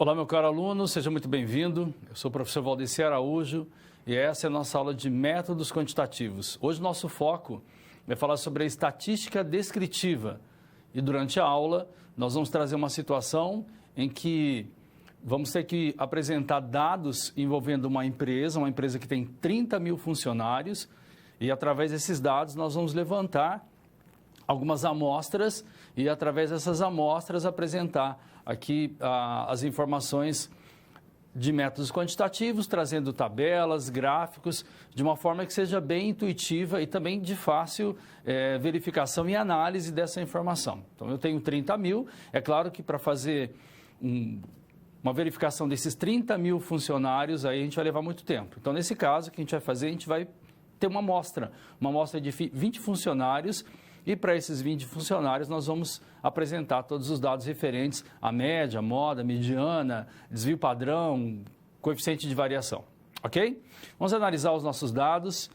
Olá, meu caro aluno, seja muito bem-vindo. Eu sou o professor Valdeci Araújo e essa é a nossa aula de métodos quantitativos. Hoje, nosso foco é falar sobre a estatística descritiva e durante a aula nós vamos trazer uma situação em que vamos ter que apresentar dados envolvendo uma empresa que tem 30 mil funcionários e através desses dados nós vamos levantar algumas amostras e através dessas amostras apresentar aqui as informações de métodos quantitativos, trazendo tabelas, gráficos, de uma forma que seja bem intuitiva e também de fácil verificação e análise dessa informação. Então, eu tenho 30 mil, é claro que para fazer uma verificação desses 30 mil funcionários, aí a gente vai levar muito tempo. Então, nesse caso, o que a gente vai fazer? A gente vai ter uma amostra de 20 funcionários, e para esses 20 funcionários nós vamos apresentar todos os dados referentes à média, moda, mediana, desvio padrão, coeficiente de variação, ok? Vamos analisar os nossos dados.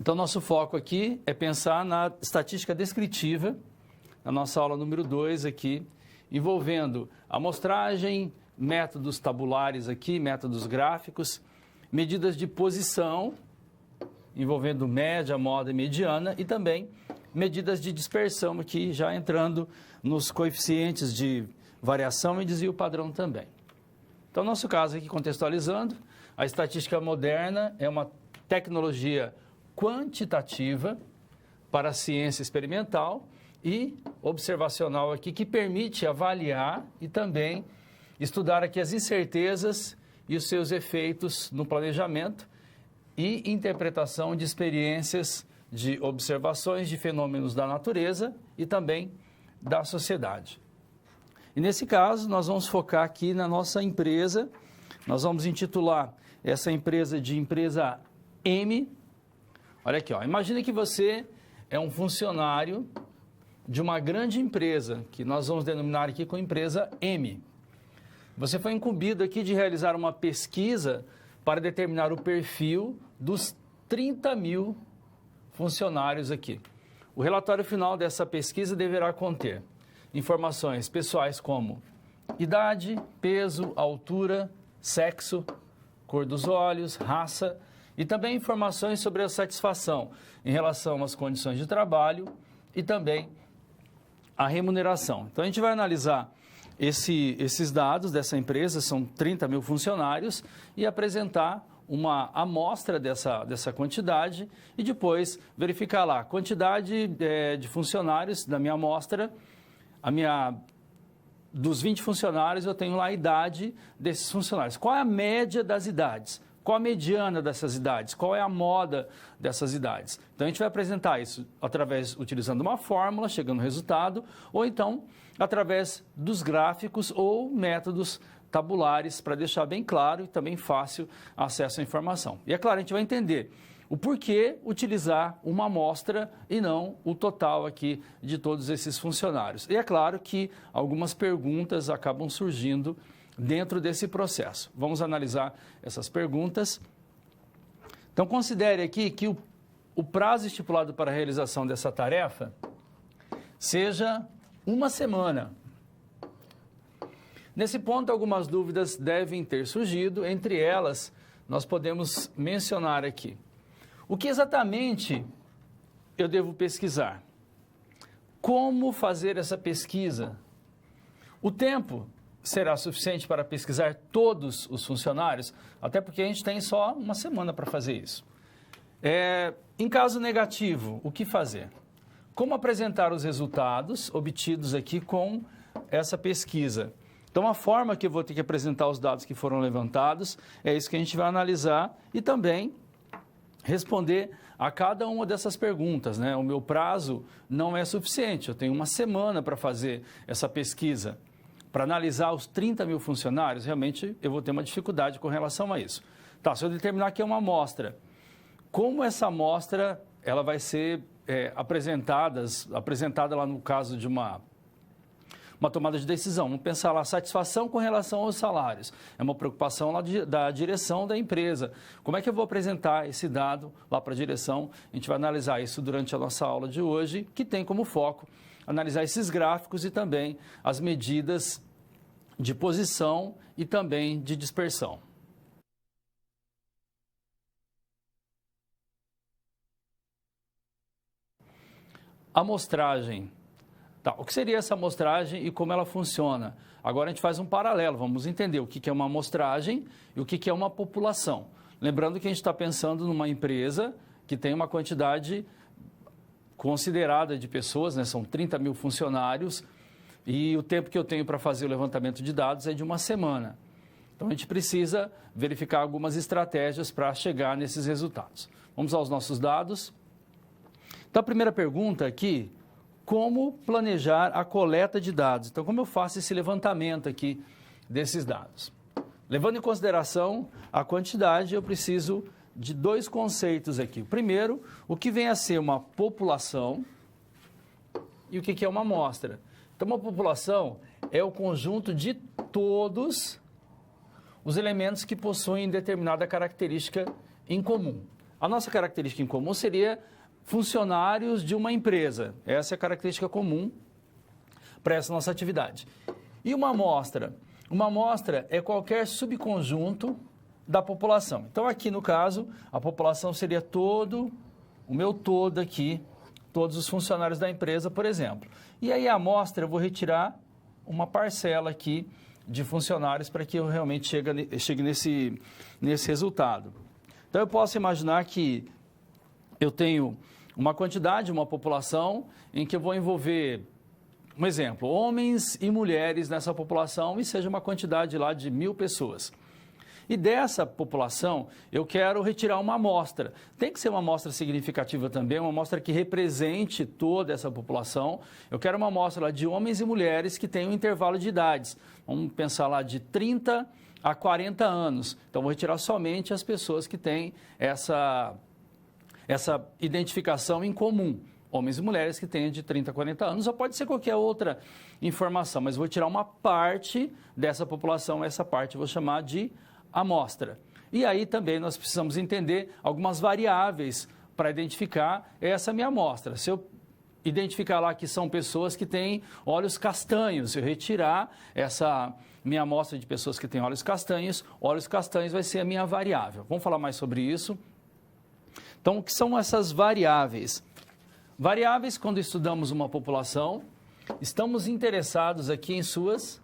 Então, nosso foco aqui é pensar na estatística descritiva, na nossa aula número 2 aqui, envolvendo amostragem, métodos tabulares aqui, métodos gráficos, medidas de posição, envolvendo média, moda e mediana, e também medidas de dispersão aqui, já entrando nos coeficientes de variação e desvio padrão também. Então, no nosso caso aqui, contextualizando, a estatística moderna é uma tecnologia quantitativa para a ciência experimental e observacional aqui, que permite avaliar e também estudar aqui as incertezas e os seus efeitos no planejamento e interpretação de experiências de observações de fenômenos da natureza e também da sociedade. E nesse caso, nós vamos focar aqui na nossa empresa, nós vamos intitular essa empresa de empresa M. Olha aqui, ó, imagine que você é um funcionário de uma grande empresa, que nós vamos denominar aqui com empresa M. Você foi incumbido aqui de realizar uma pesquisa para determinar o perfil dos 30 mil funcionários aqui. O relatório final dessa pesquisa deverá conter informações pessoais como idade, peso, altura, sexo, cor dos olhos, raça e também informações sobre a satisfação em relação às condições de trabalho e também a remuneração. Então, a gente vai analisar esses dados dessa empresa, são 30 mil funcionários, e apresentar uma amostra dessa quantidade e depois verificar lá a quantidade de funcionários da minha amostra, dos 20 funcionários eu tenho lá a idade desses funcionários. Qual é a média das idades? Qual a mediana dessas idades? Qual é a moda dessas idades? Então, a gente vai apresentar isso utilizando uma fórmula, chegando no resultado, ou então através dos gráficos ou métodos tabulares, para deixar bem claro e também fácil acesso à informação. E é claro, a gente vai entender o porquê utilizar uma amostra e não o total aqui de todos esses funcionários. E é claro que algumas perguntas acabam surgindo dentro desse processo. Vamos analisar essas perguntas. Então, considere aqui que o prazo estipulado para a realização dessa tarefa seja uma semana. Nesse ponto, algumas dúvidas devem ter surgido. Entre elas, nós podemos mencionar aqui: o que exatamente eu devo pesquisar? Como fazer essa pesquisa? O tempo será suficiente para pesquisar todos os funcionários? Até porque a gente tem só uma semana para fazer isso. Em caso negativo, o que fazer? Como apresentar os resultados obtidos aqui com essa pesquisa? Então, a forma que eu vou ter que apresentar os dados que foram levantados é isso que a gente vai analisar e também responder a cada uma dessas perguntas, né? O meu prazo não é suficiente, eu tenho uma semana para fazer essa pesquisa. Para analisar os 30 mil funcionários, realmente eu vou ter uma dificuldade com relação a isso. Tá, se eu determinar que é uma amostra, como essa amostra ela vai ser apresentada lá no caso de uma tomada de decisão? Vamos pensar lá, satisfação com relação aos salários. É uma preocupação lá da direção da empresa. Como é que eu vou apresentar esse dado lá para a direção? A gente vai analisar isso durante a nossa aula de hoje, que tem como foco analisar esses gráficos e também as medidas de posição e também de dispersão. Amostragem. Tá, o que seria essa amostragem e como ela funciona? Agora a gente faz um paralelo, vamos entender o que é uma amostragem e o que é uma população. Lembrando que a gente está pensando numa empresa que tem uma quantidade considerada de pessoas, né? São 30 mil funcionários e o tempo que eu tenho para fazer o levantamento de dados é de uma semana. Então a gente precisa verificar algumas estratégias para chegar nesses resultados. Vamos aos nossos dados. Então, a primeira pergunta aqui, como planejar a coleta de dados? Então, como eu faço esse levantamento aqui desses dados? Levando em consideração a quantidade, eu preciso de dois conceitos aqui. O primeiro, o que vem a ser uma população e o que é uma amostra. Então, uma população é o conjunto de todos os elementos que possuem determinada característica em comum. A nossa característica em comum seria funcionários de uma empresa. Essa é a característica comum para essa nossa atividade. E uma amostra? Uma amostra é qualquer subconjunto da população. Então, aqui no caso, a população seria todo, o meu todo aqui, todos os funcionários da empresa, por exemplo. E aí a amostra, eu vou retirar uma parcela aqui de funcionários para que eu realmente chegue nesse resultado. Então, eu posso imaginar que eu tenho uma quantidade, uma população, em que eu vou envolver, um exemplo, homens e mulheres nessa população e seja uma quantidade lá de 1.000 pessoas. E dessa população, eu quero retirar uma amostra. Tem que ser uma amostra significativa também, uma amostra que represente toda essa população. Eu quero uma amostra lá de homens e mulheres que tenham um intervalo de idades. Vamos pensar lá de 30 a 40 anos. Então, vou retirar somente as pessoas que têm essa identificação em comum, homens e mulheres que tenham de 30 a 40 anos, ou pode ser qualquer outra informação, mas vou tirar uma parte dessa população, essa parte eu vou chamar de amostra. E aí também nós precisamos entender algumas variáveis para identificar essa minha amostra. Se eu identificar lá que são pessoas que têm olhos castanhos, se eu retirar essa minha amostra de pessoas que têm olhos castanhos vai ser a minha variável. Vamos falar mais sobre isso. Então, o que são essas variáveis? Variáveis, quando estudamos uma população, estamos interessados aqui em suas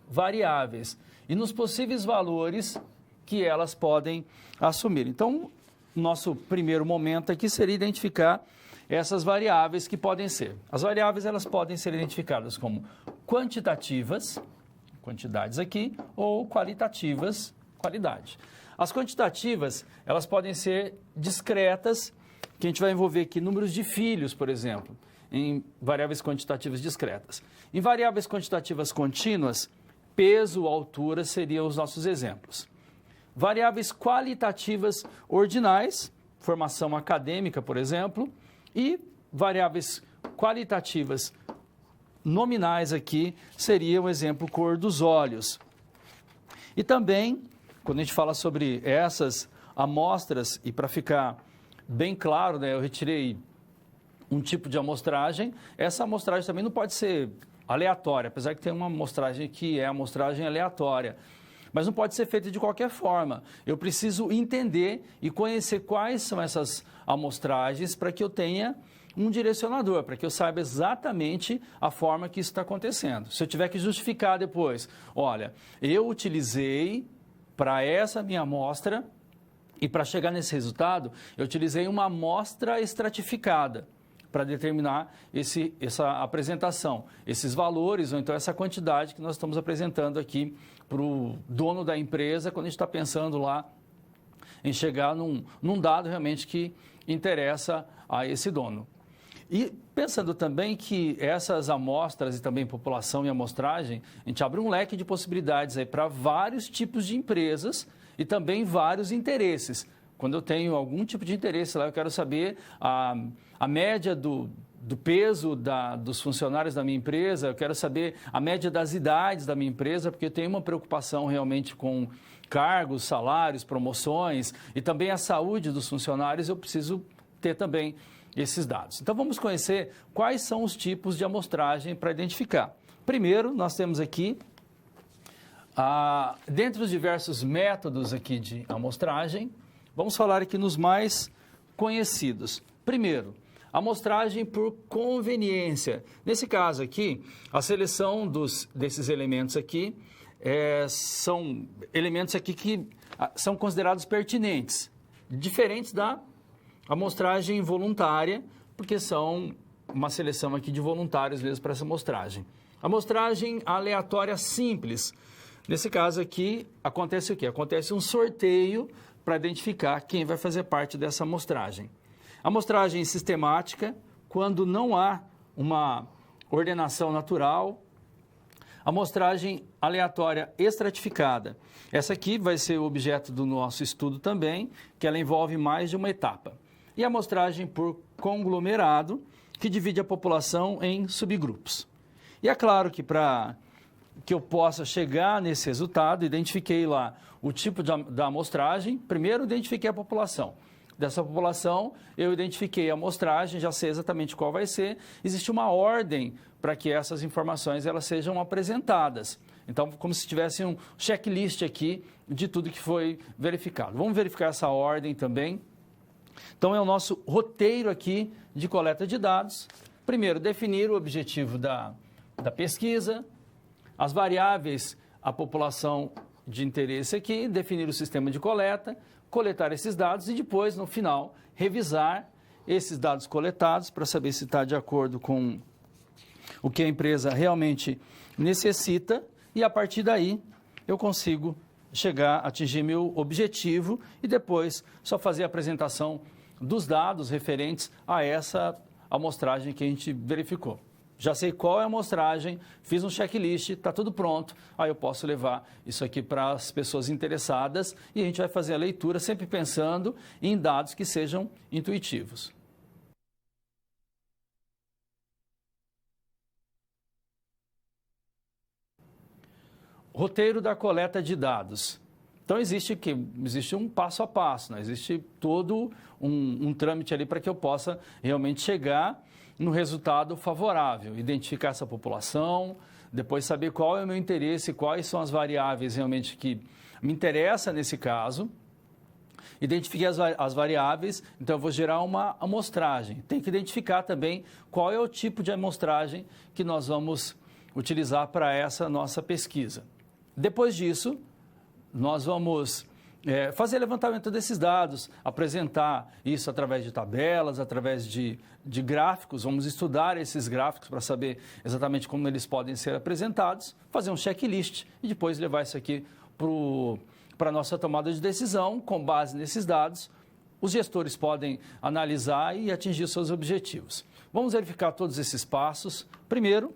variáveis e nos possíveis valores que elas podem assumir. Então, nosso primeiro momento aqui seria identificar essas variáveis que podem ser. As variáveis, elas podem ser identificadas como quantitativas, quantidades aqui, ou qualitativas, qualidade. As quantitativas, elas podem ser discretas, que a gente vai envolver aqui números de filhos, por exemplo, em variáveis quantitativas discretas. Em variáveis quantitativas contínuas, peso, altura seriam os nossos exemplos. Variáveis qualitativas ordinais, formação acadêmica, por exemplo, e variáveis qualitativas nominais aqui seria o exemplo cor dos olhos. E também, quando a gente fala sobre essas amostras, e para ficar bem claro, né, eu retirei um tipo de amostragem, essa amostragem também não pode ser aleatória, apesar que tem uma amostragem que é amostragem aleatória, mas não pode ser feita de qualquer forma. Eu preciso entender e conhecer quais são essas amostragens para que eu tenha um direcionador, para que eu saiba exatamente a forma que isso está acontecendo. Se eu tiver que justificar depois, olha, eu utilizei para essa minha amostra e para chegar nesse resultado, eu utilizei uma amostra estratificada para determinar essa apresentação, esses valores ou então essa quantidade que nós estamos apresentando aqui para o dono da empresa quando a gente está pensando lá em chegar num dado realmente que interessa a esse dono. E pensando também que essas amostras e também população e amostragem, a gente abre um leque de possibilidades aí para vários tipos de empresas e também vários interesses. Quando eu tenho algum tipo de interesse lá, eu quero saber a média do peso dos funcionários da minha empresa, eu quero saber a média das idades da minha empresa, porque eu tenho uma preocupação realmente com cargos, salários, promoções e também a saúde dos funcionários, eu preciso ter também esses dados. Então, vamos conhecer quais são os tipos de amostragem para identificar. Primeiro, nós temos aqui Dentre os diversos métodos aqui de amostragem, vamos falar aqui nos mais conhecidos. Primeiro, amostragem por conveniência. Nesse caso aqui, a seleção desses elementos aqui são elementos aqui que são considerados pertinentes, diferentes da amostragem voluntária, porque são uma seleção aqui de voluntários mesmo para essa amostragem. Amostragem aleatória simples. Nesse caso aqui, acontece o quê? Acontece um sorteio para identificar quem vai fazer parte dessa amostragem. Amostragem sistemática, quando não há uma ordenação natural. Amostragem aleatória estratificada. Essa aqui vai ser o objeto do nosso estudo também, que ela envolve mais de uma etapa. E a amostragem por conglomerado, que divide a população em subgrupos. E é claro que para que eu possa chegar nesse resultado, identifiquei lá o tipo da amostragem. Primeiro, identifiquei a população. Dessa população, eu identifiquei a amostragem, já sei exatamente qual vai ser. Existe uma ordem para que essas informações elas sejam apresentadas. Então, como se tivesse um checklist aqui de tudo que foi verificado. Vamos verificar essa ordem também. Então, é o nosso roteiro aqui de coleta de dados. Primeiro, definir o objetivo da pesquisa, as variáveis, a população de interesse aqui, definir o sistema de coleta, coletar esses dados e depois, no final, revisar esses dados coletados para saber se está de acordo com o que a empresa realmente necessita e, a partir daí, eu consigo atingir meu objetivo e depois só fazer a apresentação dos dados referentes a essa amostragem que a gente verificou. Já sei qual é a amostragem, fiz um checklist, está tudo pronto, aí eu posso levar isso aqui para as pessoas interessadas e a gente vai fazer a leitura sempre pensando em dados que sejam intuitivos. Roteiro da coleta de dados. Então, existe um passo a passo, né? Existe todo um trâmite ali para que eu possa realmente chegar no resultado favorável, identificar essa população, depois saber qual é o meu interesse, quais são as variáveis realmente que me interessam nesse caso, identifiquei as variáveis, então eu vou gerar uma amostragem. Tem que identificar também qual é o tipo de amostragem que nós vamos utilizar para essa nossa pesquisa. Depois disso, nós vamos fazer levantamento desses dados, apresentar isso através de tabelas, através de gráficos, vamos estudar esses gráficos para saber exatamente como eles podem ser apresentados, fazer um checklist e depois levar isso aqui para a nossa tomada de decisão. Com base nesses dados, os gestores podem analisar e atingir seus objetivos. Vamos verificar todos esses passos. Primeiro,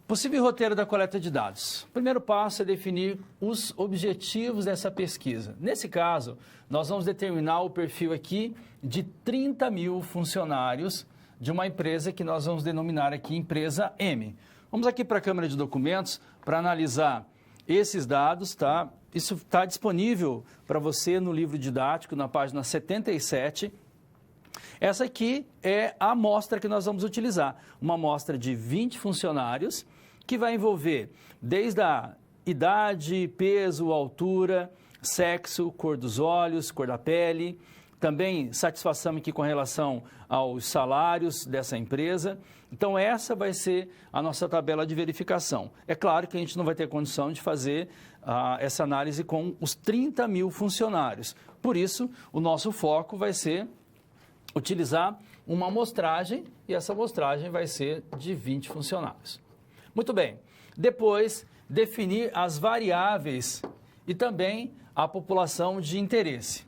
possível roteiro da coleta de dados. O primeiro passo é definir os objetivos dessa pesquisa. Nesse caso, nós vamos determinar o perfil aqui de 30 mil funcionários de uma empresa que nós vamos denominar aqui empresa M. Vamos aqui para a Câmara de Documentos para analisar esses dados, tá? Isso está disponível para você no livro didático, na página 77. Essa aqui é a amostra que nós vamos utilizar. Uma amostra de 20 funcionários, que vai envolver desde a idade, peso, altura, sexo, cor dos olhos, cor da pele, também satisfação aqui com relação aos salários dessa empresa. Então, essa vai ser a nossa tabela de verificação. É claro que a gente não vai ter condição de fazer essa análise com os 30 mil funcionários. Por isso, o nosso foco vai ser utilizar uma amostragem e essa amostragem vai ser de 20 funcionários. Muito bem. Depois, definir as variáveis e também a população de interesse.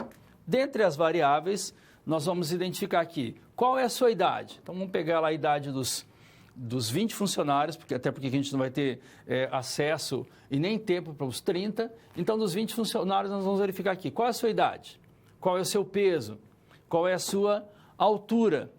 Dentre as variáveis, nós vamos identificar aqui qual é a sua idade. Então, vamos pegar lá a idade dos 20 funcionários, até porque a gente não vai ter acesso e nem tempo para os 30. Então, dos 20 funcionários, nós vamos verificar aqui qual é a sua idade, qual é o seu peso, qual é a sua altura.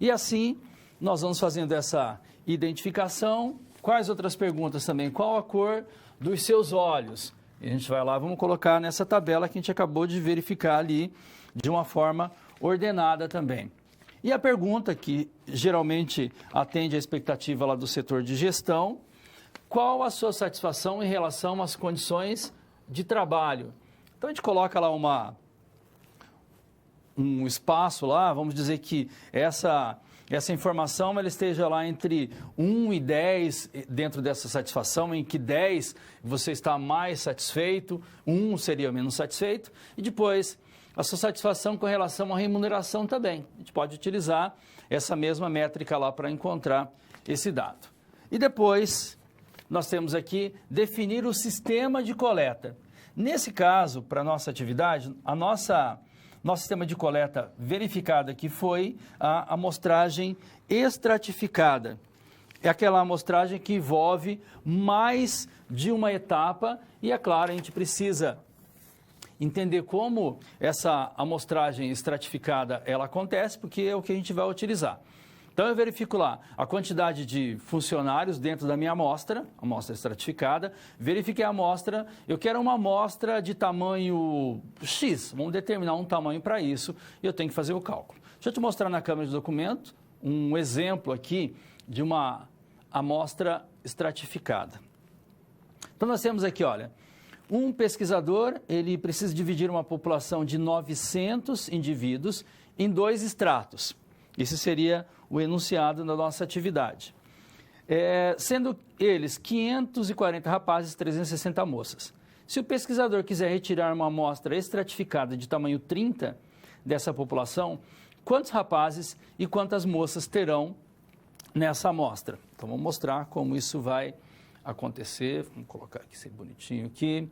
E assim, nós vamos fazendo essa identificação. Quais outras perguntas também? Qual a cor dos seus olhos? E a gente vai lá, vamos colocar nessa tabela que a gente acabou de verificar ali de uma forma ordenada também. E a pergunta que geralmente atende à expectativa lá do setor de gestão, qual a sua satisfação em relação às condições de trabalho. Então, a gente coloca lá um espaço lá, vamos dizer que essa informação ela esteja lá entre 1 e 10 dentro dessa satisfação, em que 10 você está mais satisfeito, 1 seria menos satisfeito, e depois a sua satisfação com relação à remuneração também. A gente pode utilizar essa mesma métrica lá para encontrar esse dado. E depois, nós temos aqui definir o sistema de coleta. Nesse caso, para a nossa atividade, nosso sistema de coleta verificado aqui foi a amostragem estratificada. É aquela amostragem que envolve mais de uma etapa e, é claro, a gente precisa entender como essa amostragem estratificada ela acontece, porque é o que a gente vai utilizar. Então, eu verifico lá a quantidade de funcionários dentro da minha amostra estratificada, verifiquei a amostra, eu quero uma amostra de tamanho X, vamos determinar um tamanho para isso e eu tenho que fazer o cálculo. Deixa eu te mostrar na câmera de documento um exemplo aqui de uma amostra estratificada. Então, nós temos aqui, olha, um pesquisador, ele precisa dividir uma população de 900 indivíduos em 2 estratos. Esse seria o enunciado da nossa atividade. Sendo eles 540 rapazes e 360 moças. Se o pesquisador quiser retirar uma amostra estratificada de tamanho 30 dessa população, quantos rapazes e quantas moças terão nessa amostra? Então, vamos mostrar como isso vai acontecer. Vamos colocar aqui, ser bonitinho aqui.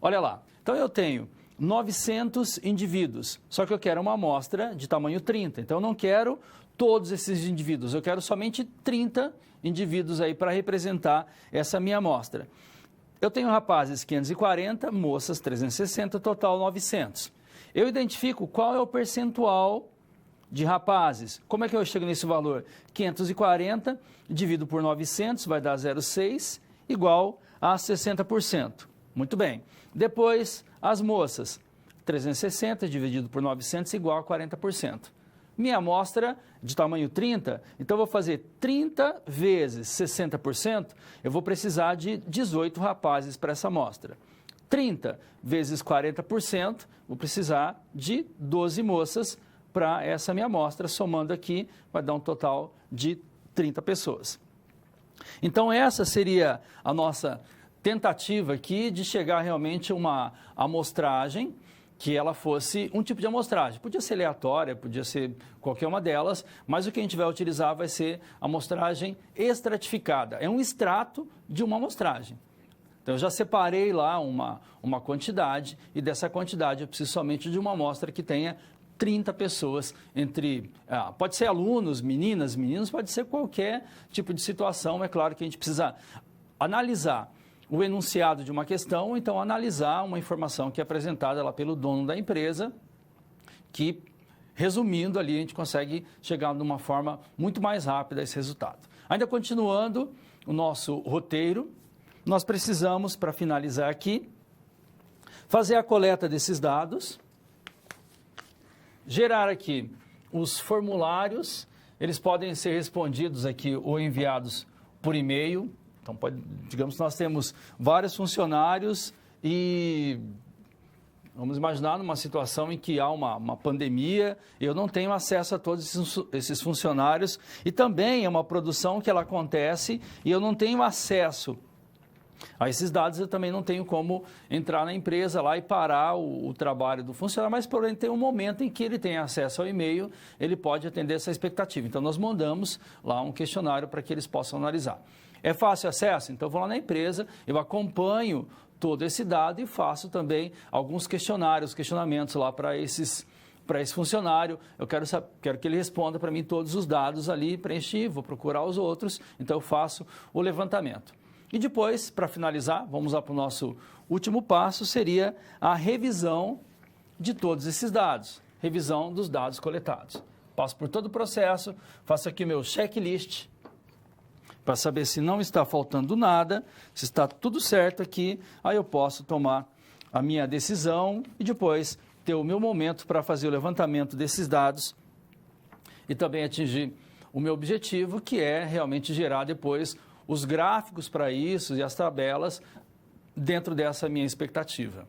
Olha lá. Então, eu tenho 900 indivíduos, só que eu quero uma amostra de tamanho 30. Então, eu não quero todos esses indivíduos, eu quero somente 30 indivíduos aí para representar essa minha amostra. Eu tenho rapazes 540, moças 360, total 900. Eu identifico qual é o percentual de rapazes. Como é que eu chego nesse valor? 540 dividido por 900 vai dar 0,6 igual a 60%. Muito bem. Depois, as moças, 360 dividido por 900 igual a 40%. Minha amostra de tamanho 30, então eu vou fazer 30 vezes 60%, eu vou precisar de 18 rapazes para essa amostra. 30 vezes 40%, vou precisar de 12 moças para essa minha amostra, somando aqui, vai dar um total de 30 pessoas. Então, essa seria a nossa tentativa aqui de chegar realmente a uma amostragem que ela fosse um tipo de amostragem. Podia ser aleatória, podia ser qualquer uma delas, mas o que a gente vai utilizar vai ser a amostragem estratificada. É um extrato de uma amostragem. Então, eu já separei lá uma quantidade e dessa quantidade eu preciso somente de uma amostra que tenha 30 pessoas pode ser alunos, meninas, meninos, pode ser qualquer tipo de situação. É claro que a gente precisa analisar o enunciado de uma questão, então analisar uma informação que é apresentada lá pelo dono da empresa, que, resumindo ali, a gente consegue chegar de uma forma muito mais rápida a esse resultado. Ainda continuando o nosso roteiro, nós precisamos, para finalizar aqui, fazer a coleta desses dados, gerar aqui os formulários, eles podem ser respondidos aqui ou enviados por e-mail. Então, digamos que nós temos vários funcionários e vamos imaginar numa situação em que há uma pandemia, eu não tenho acesso a todos esses funcionários e também é uma produção que ela acontece e eu não tenho acesso a esses dados, eu também não tenho como entrar na empresa lá e parar o trabalho do funcionário, mas porém tem um momento em que ele tem acesso ao e-mail, ele pode atender essa expectativa. Então, nós mandamos lá um questionário para que eles possam analisar. É fácil acesso? Então, eu vou lá na empresa, eu acompanho todo esse dado e faço também alguns questionamentos lá para esse funcionário. Eu quero que ele responda para mim todos os dados ali, preenchi, vou procurar os outros, então eu faço o levantamento. E depois, para finalizar, vamos lá para o nosso último passo, seria a revisão de todos esses dados, revisão dos dados coletados. Passo por todo o processo, faço aqui meu checklist, para saber se não está faltando nada, se está tudo certo aqui, aí eu posso tomar a minha decisão e depois ter o meu momento para fazer o levantamento desses dados e também atingir o meu objetivo, que é realmente gerar depois os gráficos para isso e as tabelas dentro dessa minha expectativa.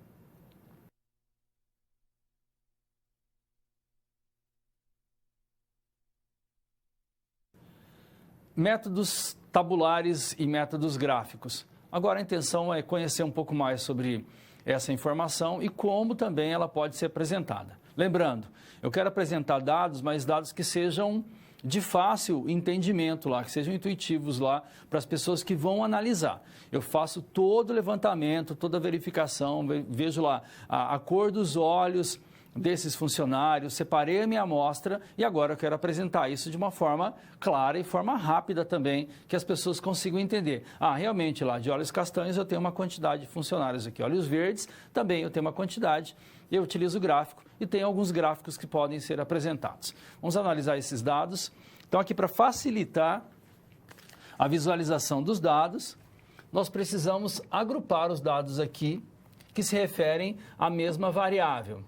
Métodos tabulares e métodos gráficos. Agora a intenção é conhecer um pouco mais sobre essa informação e como também ela pode ser apresentada. Lembrando, eu quero apresentar dados, mas dados que sejam de fácil entendimento lá, que sejam intuitivos lá para as pessoas que vão analisar. Eu faço todo o levantamento, toda a verificação, vejo lá a cor dos olhos desses funcionários, separei a minha amostra e agora eu quero apresentar isso de uma forma clara e forma rápida também, que as pessoas consigam entender. Realmente lá de olhos castanhos eu tenho uma quantidade de funcionários aqui, olhos verdes também eu tenho uma quantidade, eu utilizo o gráfico e tem alguns gráficos que podem ser apresentados. Vamos analisar esses dados. Então aqui para facilitar a visualização dos dados, nós precisamos agrupar os dados aqui que se referem à mesma variável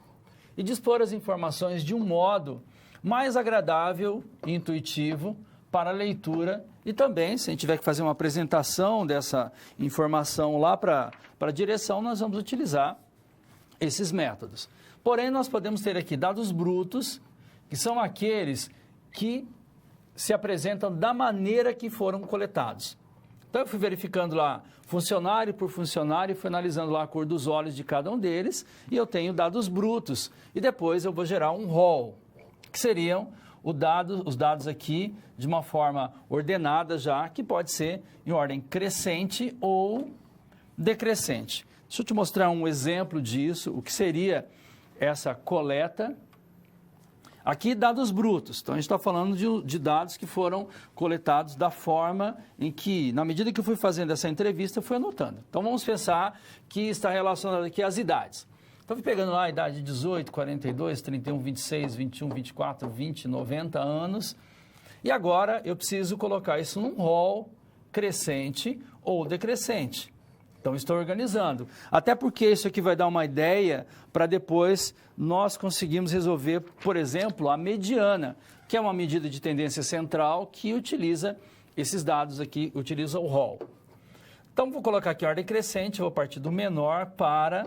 e dispor as informações de um modo mais agradável e intuitivo para a leitura e também, se a gente tiver que fazer uma apresentação dessa informação lá para a direção, nós vamos utilizar esses métodos. Porém, nós podemos ter aqui dados brutos, que são aqueles que se apresentam da maneira que foram coletados. Então, eu fui verificando lá funcionário por funcionário, fui analisando lá a cor dos olhos de cada um deles e eu tenho dados brutos. E depois eu vou gerar um rol, que seriam os dados aqui de uma forma ordenada já, que pode ser em ordem crescente ou decrescente. Deixa eu te mostrar um exemplo disso, o que seria essa coleta. Aqui, dados brutos. Então, a gente está falando de dados que foram coletados da forma em que, na medida que eu fui fazendo essa entrevista, eu fui anotando. Então, vamos pensar que está relacionado aqui às idades. Então, fui pegando lá a idade de 18, 42, 31, 26, 21, 24, 20, 90 anos. E agora, eu preciso colocar isso num rol crescente ou decrescente. Então, estou organizando. Até porque isso aqui vai dar uma ideia para depois nós conseguirmos resolver, por exemplo, a mediana, que é uma medida de tendência central que utiliza esses dados aqui, utiliza o rol. Então, vou colocar aqui a ordem crescente, vou partir do menor para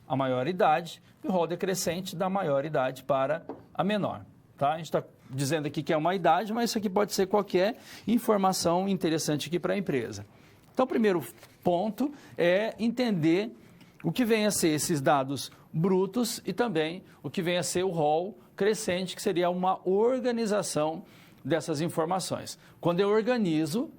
a maior idade e o rol decrescente da maior idade para a menor. Tá? A gente está dizendo aqui que é uma idade, mas isso aqui pode ser qualquer informação interessante aqui para a empresa. Então, o primeiro ponto é entender o que vem a ser esses dados brutos e também o que vem a ser o rol crescente, que seria uma organização dessas informações. Quando eu organizo,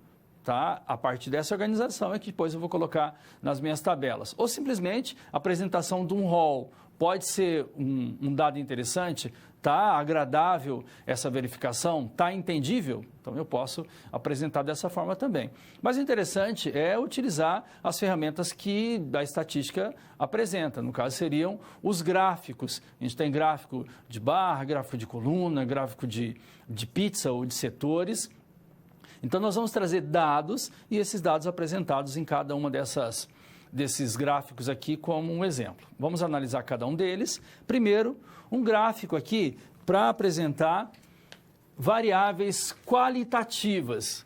tá, a partir dessa organização é que depois eu vou colocar nas minhas tabelas. Ou simplesmente a apresentação de um rol pode ser um dado interessante, está agradável essa verificação, está entendível, então eu posso apresentar dessa forma também. Mas o interessante é utilizar as ferramentas que a estatística apresenta, no caso seriam os gráficos. A gente tem gráfico de barra, gráfico de coluna, gráfico de pizza ou de setores. Então nós vamos trazer dados e esses dados apresentados em cada uma desses gráficos aqui como um exemplo. Vamos analisar cada um deles. Primeiro, um gráfico aqui para apresentar variáveis qualitativas.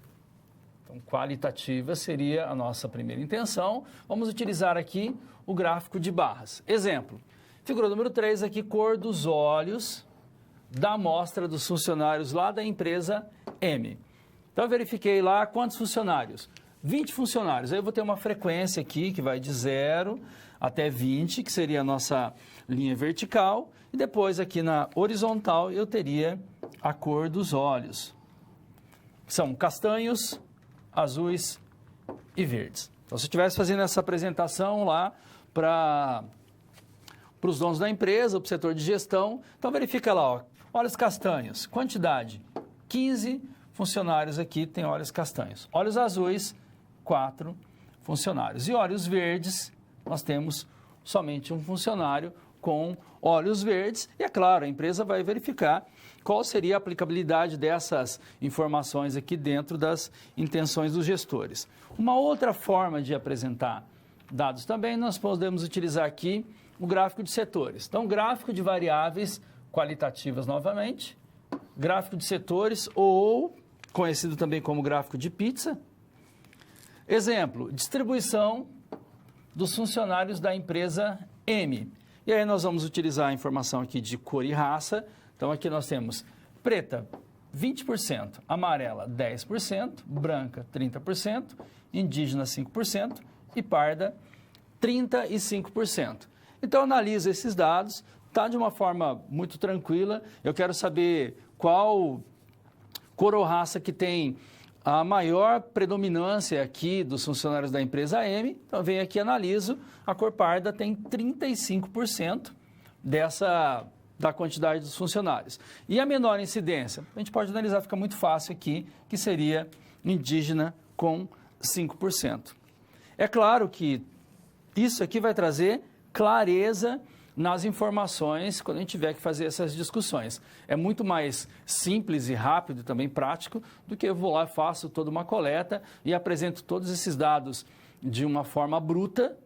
Então, qualitativa seria a nossa primeira intenção. Vamos utilizar aqui o gráfico de barras. Exemplo, figura número 3 aqui, cor dos olhos da amostra dos funcionários lá da empresa M. Então, eu verifiquei lá quantos funcionários? 20 funcionários. Aí eu vou ter uma frequência aqui que vai de 0 até 20, que seria a nossa linha vertical. E depois aqui na horizontal eu teria a cor dos olhos. São castanhos, azuis e verdes. Então, se eu estivesse fazendo essa apresentação lá para os donos da empresa, para o setor de gestão, então verifica lá, ó, olhos castanhos, quantidade, 15 funcionários aqui têm olhos castanhos. Olhos azuis, 4 funcionários. E olhos verdes, nós temos somente um funcionário com olhos verdes. E, é claro, a empresa vai verificar qual seria a aplicabilidade dessas informações aqui dentro das intenções dos gestores. Uma outra forma de apresentar dados também, nós podemos utilizar aqui o gráfico de setores. Então, gráfico de variáveis qualitativas novamente, gráfico de setores ou conhecido também como gráfico de pizza. Exemplo, distribuição dos funcionários da empresa M. E aí nós vamos utilizar a informação aqui de cor e raça. Então aqui nós temos preta 20%, amarela 10%, branca 30%, indígena 5% e parda 35%. Então analisa esses dados, está de uma forma muito tranquila. Eu quero saber qual cor ou raça que tem a maior predominância aqui dos funcionários da empresa M. Então, eu venho aqui e analiso, a cor parda tem 35% da quantidade dos funcionários. E a menor incidência? A gente pode analisar, fica muito fácil aqui, que seria indígena com 5%. É claro que isso aqui vai trazer clareza nas informações quando a gente tiver que fazer essas discussões. É muito mais simples e rápido e também prático do que eu vou lá, faço toda uma coleta e apresento todos esses dados de uma forma bruta,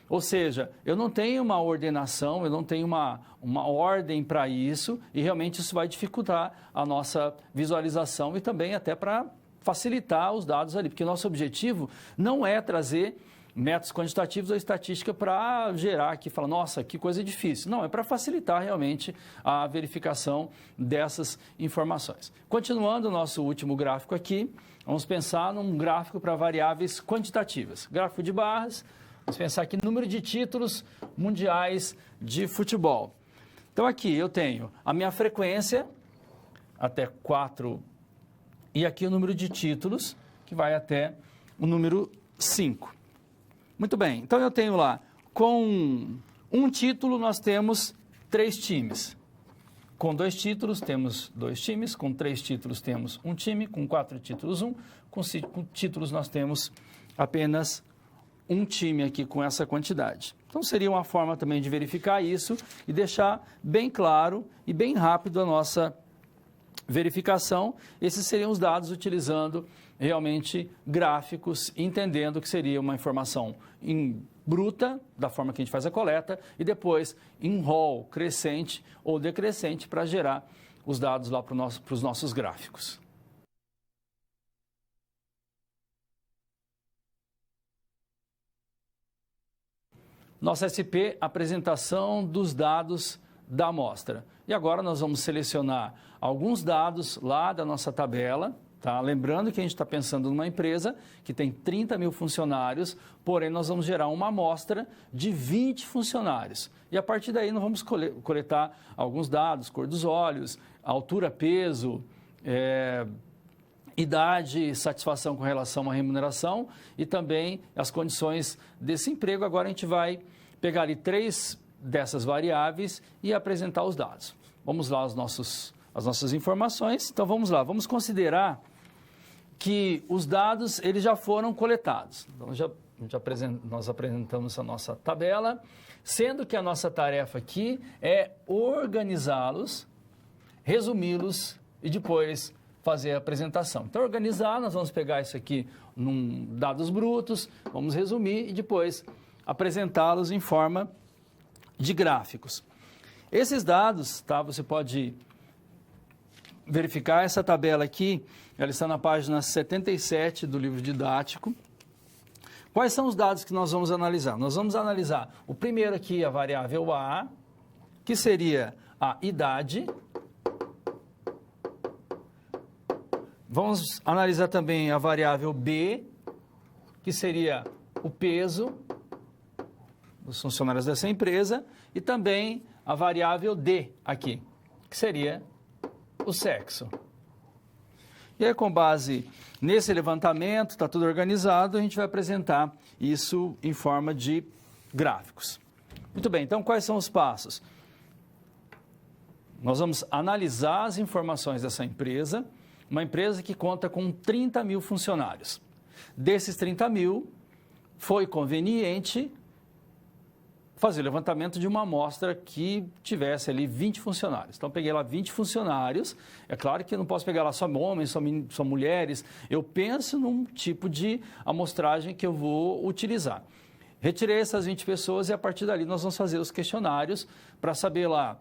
ou seja, eu não tenho uma ordenação, eu não tenho uma ordem para isso e realmente isso vai dificultar a nossa visualização e também até para facilitar os dados ali, porque nosso objetivo não é trazer métodos quantitativos ou estatística para gerar aqui, falar, nossa, que coisa difícil. Não, é para facilitar realmente a verificação dessas informações. Continuando o nosso último gráfico aqui, vamos pensar num gráfico para variáveis quantitativas. Gráfico de barras, vamos pensar aqui no número de títulos mundiais de futebol. Então aqui eu tenho a minha frequência, até 4, e aqui o número de títulos, que vai até o número 5. Muito bem, então eu tenho lá, com um título nós temos 3 times. Com 2 títulos temos 2 times, com 3 títulos temos um time, com 4 títulos 1, com 5 títulos nós temos apenas um time aqui com essa quantidade. Então seria uma forma também de verificar isso e deixar bem claro e bem rápido a nossa verificação. Esses seriam os dados utilizando realmente gráficos, entendendo que seria uma informação em bruta, da forma que a gente faz a coleta, e depois em rol crescente ou decrescente para gerar os dados lá para os nossos gráficos. Nossa SP, apresentação dos dados da amostra. E agora nós vamos selecionar alguns dados lá da nossa tabela, tá? Lembrando que a gente está pensando numa empresa que tem 30 mil funcionários, porém nós vamos gerar uma amostra de 20 funcionários. E a partir daí nós vamos coletar alguns dados, cor dos olhos, altura, peso, idade, satisfação com relação à remuneração e também as condições desse emprego. Agora a gente vai pegar ali 3 dessas variáveis e apresentar os dados. Vamos lá as nossas informações. Então vamos lá, vamos considerar que os dados eles já foram coletados. Então nós apresentamos a nossa tabela, sendo que a nossa tarefa aqui é organizá-los, resumi-los e depois fazer a apresentação. Então organizar, nós vamos pegar isso aqui num dados brutos, vamos resumir e depois apresentá-los em forma de gráficos. Esses dados, tá, você pode verificar essa tabela aqui, ela está na página 77 do livro didático. Quais são os dados que nós vamos analisar? Nós vamos analisar o primeiro aqui, a variável A, que seria a idade. Vamos analisar também a variável B, que seria o peso dos funcionários dessa empresa, e também a variável D aqui, que seria o sexo. E aí, com base nesse levantamento, está tudo organizado, a gente vai apresentar isso em forma de gráficos. Muito bem, então quais são os passos? Nós vamos analisar as informações dessa empresa, uma empresa que conta com 30 mil funcionários. Desses 30 mil, foi conveniente fazer o levantamento de uma amostra que tivesse ali 20 funcionários. Então, peguei lá 20 funcionários. É claro que eu não posso pegar lá só homens, só mulheres. Eu penso num tipo de amostragem que eu vou utilizar. Retirei essas 20 pessoas e, a partir dali, nós vamos fazer os questionários para saber lá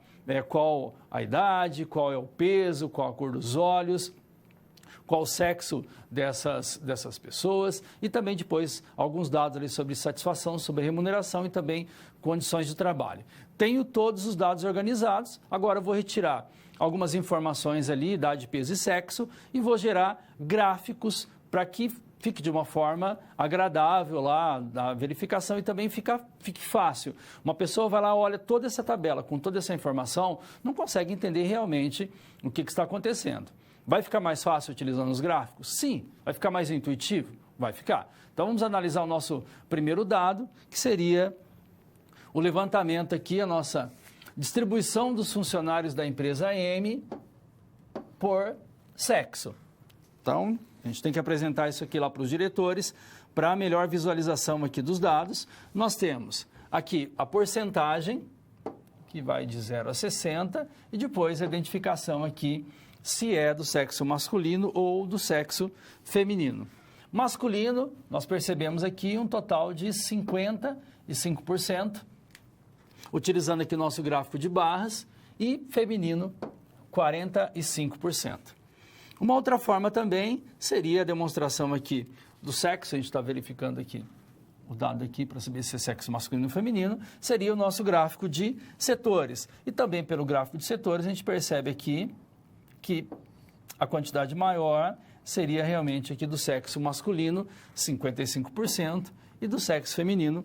qual a idade, qual é o peso, qual a cor dos olhos, qual o sexo dessas pessoas e também depois alguns dados ali sobre satisfação, sobre remuneração e também condições de trabalho. Tenho todos os dados organizados, agora eu vou retirar algumas informações ali, idade, peso e sexo, e vou gerar gráficos para que fique de uma forma agradável lá a verificação e também fique fácil. Uma pessoa vai lá, olha toda essa tabela com toda essa informação, não consegue entender realmente o que está acontecendo. Vai ficar mais fácil utilizando os gráficos? Sim. Vai ficar mais intuitivo? Vai ficar. Então vamos analisar o nosso primeiro dado, que seria o levantamento aqui, a nossa distribuição dos funcionários da empresa M por sexo. Então, a gente tem que apresentar isso aqui lá para os diretores, para a melhor visualização aqui dos dados. Nós temos aqui a porcentagem, que vai de 0 a 60, e depois a identificação aqui, se é do sexo masculino ou do sexo feminino. Masculino, nós percebemos aqui um total de 55%, utilizando aqui o nosso gráfico de barras, e feminino, 45%. Uma outra forma também seria a demonstração aqui do sexo, a gente está verificando aqui o dado aqui para saber se é sexo masculino ou feminino, seria o nosso gráfico de setores. E também pelo gráfico de setores a gente percebe aqui que a quantidade maior seria realmente aqui do sexo masculino, 55%, e do sexo feminino,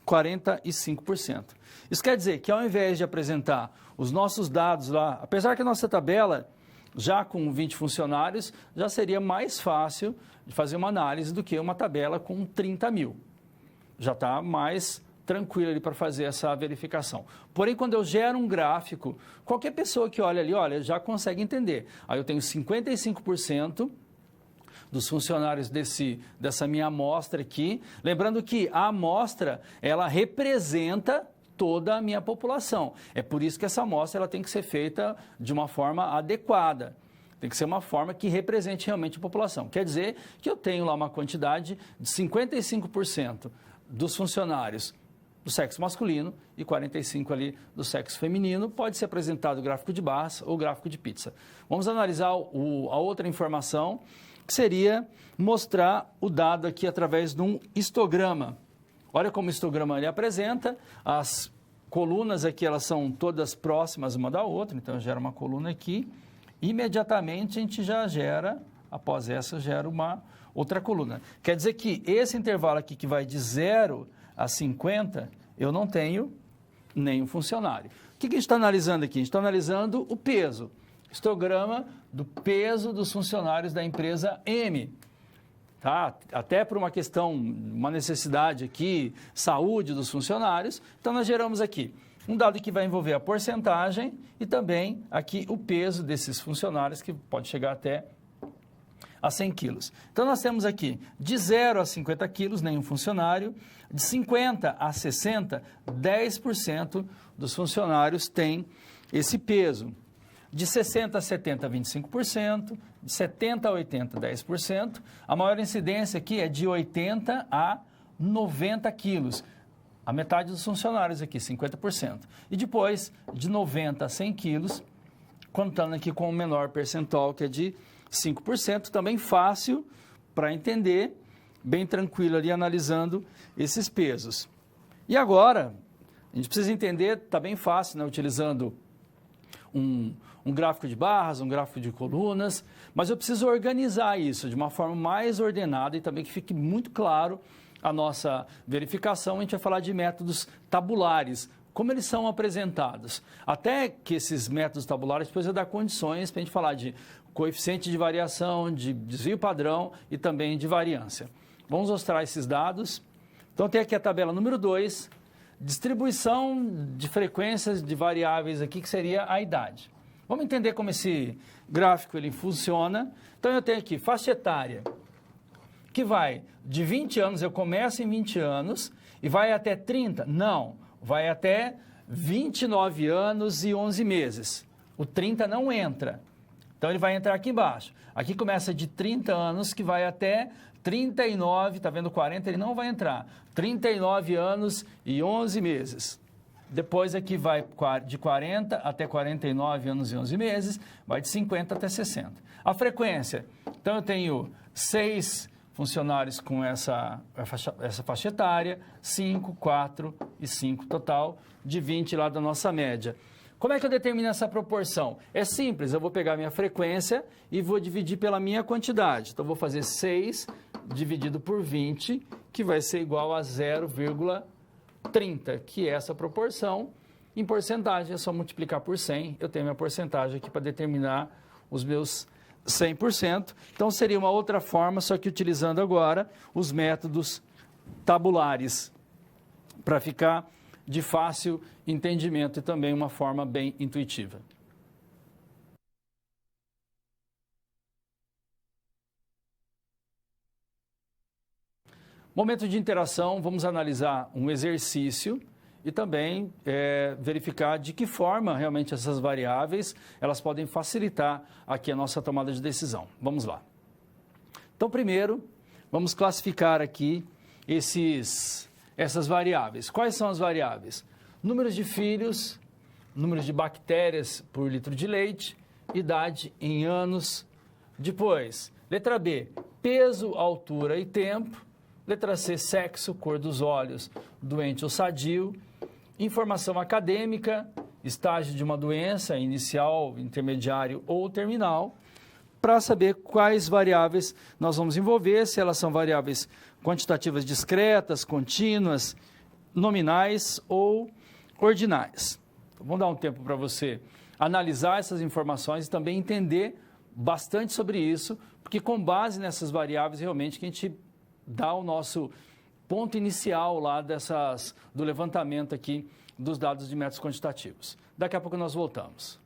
45%. Isso quer dizer que ao invés de apresentar os nossos dados lá, apesar que a nossa tabela já com 20 funcionários, já seria mais fácil de fazer uma análise do que uma tabela com 30 mil. Já está mais tranquilo ali para fazer essa verificação. Porém, quando eu gero um gráfico, qualquer pessoa que olha ali, olha, já consegue entender. Aí eu tenho 55% dos funcionários dessa minha amostra aqui. Lembrando que a amostra, ela representa toda a minha população. É por isso que essa amostra ela tem que ser feita de uma forma adequada. Tem que ser uma forma que represente realmente a população. Quer dizer que eu tenho lá uma quantidade de 55% dos funcionários do sexo masculino e 45% ali do sexo feminino. Pode ser apresentado o gráfico de barras ou gráfico de pizza. Vamos analisar a outra informação, que seria mostrar o dado aqui através de um histograma. Olha como o histograma ele apresenta, as colunas aqui elas são todas próximas uma da outra, então gera uma coluna aqui, imediatamente a gente já gera, após essa, gera uma outra coluna. Quer dizer que esse intervalo aqui que vai de 0 a 50, eu não tenho nenhum funcionário. O que a gente está analisando aqui? A gente está analisando o peso, histograma do peso dos funcionários da empresa M. Tá? Até por uma questão, uma necessidade aqui, saúde dos funcionários. Então, nós geramos aqui um dado que vai envolver a porcentagem e também aqui o peso desses funcionários, que pode chegar até a 100 quilos. Então, nós temos aqui de 0 a 50 quilos, nenhum funcionário. De 50 a 60, 10% dos funcionários têm esse peso. De 60 a 70, 25%, de 70 a 80, 10%. A maior incidência aqui é de 80 a 90 quilos. A metade dos funcionários aqui, 50%. E depois, de 90 a 100 quilos, contando aqui com o menor percentual, que é de 5%. Também fácil para entender, bem tranquilo ali, analisando esses pesos. E agora, a gente precisa entender, está bem fácil, né, utilizando um gráfico de barras, um gráfico de colunas, mas eu preciso organizar isso de uma forma mais ordenada e também que fique muito claro a nossa verificação. A gente vai falar de métodos tabulares, como eles são apresentados. Até que esses métodos tabulares depois eu dar condições para a gente falar de coeficiente de variação, de desvio padrão e também de variância. Vamos mostrar esses dados. Então tem aqui a tabela número 2, distribuição de frequências de variáveis aqui, que seria a idade. Vamos entender como esse gráfico ele funciona. Então, eu tenho aqui faixa etária, que vai de 20 anos, eu começo em 20 anos, e vai até 30? Não, vai até 29 anos e 11 meses. O 30 não entra. Então, ele vai entrar aqui embaixo. Aqui começa de 30 anos, que vai até 39, está vendo 40, ele não vai entrar. 39 anos e 11 meses. Depois aqui vai de 40 até 49 anos e 11 meses, vai de 50 até 60. A frequência, então eu tenho 6 funcionários com essa faixa etária, 5, 4 e 5 total, de 20 lá da nossa média. Como é que eu determino essa proporção? É simples, eu vou pegar a minha frequência e vou dividir pela minha quantidade. Então, eu vou fazer 6 dividido por 20, que vai ser igual a 0,30, que é essa proporção. Em porcentagem, é só multiplicar por 100. Eu tenho minha porcentagem aqui para determinar os meus 100%. Então, seria uma outra forma, só que utilizando agora os métodos tabulares, para ficar de fácil entendimento e também uma forma bem intuitiva. Momento de interação, vamos analisar um exercício e também verificar de que forma realmente essas variáveis elas podem facilitar aqui a nossa tomada de decisão. Vamos lá. Então, primeiro, vamos classificar aqui essas variáveis. Quais são as variáveis? Número de filhos, número de bactérias por litro de leite, idade em anos. Depois, letra B, peso, altura e tempo. Letra C, sexo, cor dos olhos, doente ou sadio. Informação acadêmica, estágio de uma doença, inicial, intermediário ou terminal, para saber quais variáveis nós vamos envolver, se elas são variáveis quantitativas discretas, contínuas, nominais ou ordinais. Então, vamos dar um tempo para você analisar essas informações e também entender bastante sobre isso, porque com base nessas variáveis realmente que a gente dá o nosso ponto inicial lá do levantamento aqui dos dados de métodos quantitativos. Daqui a pouco nós voltamos.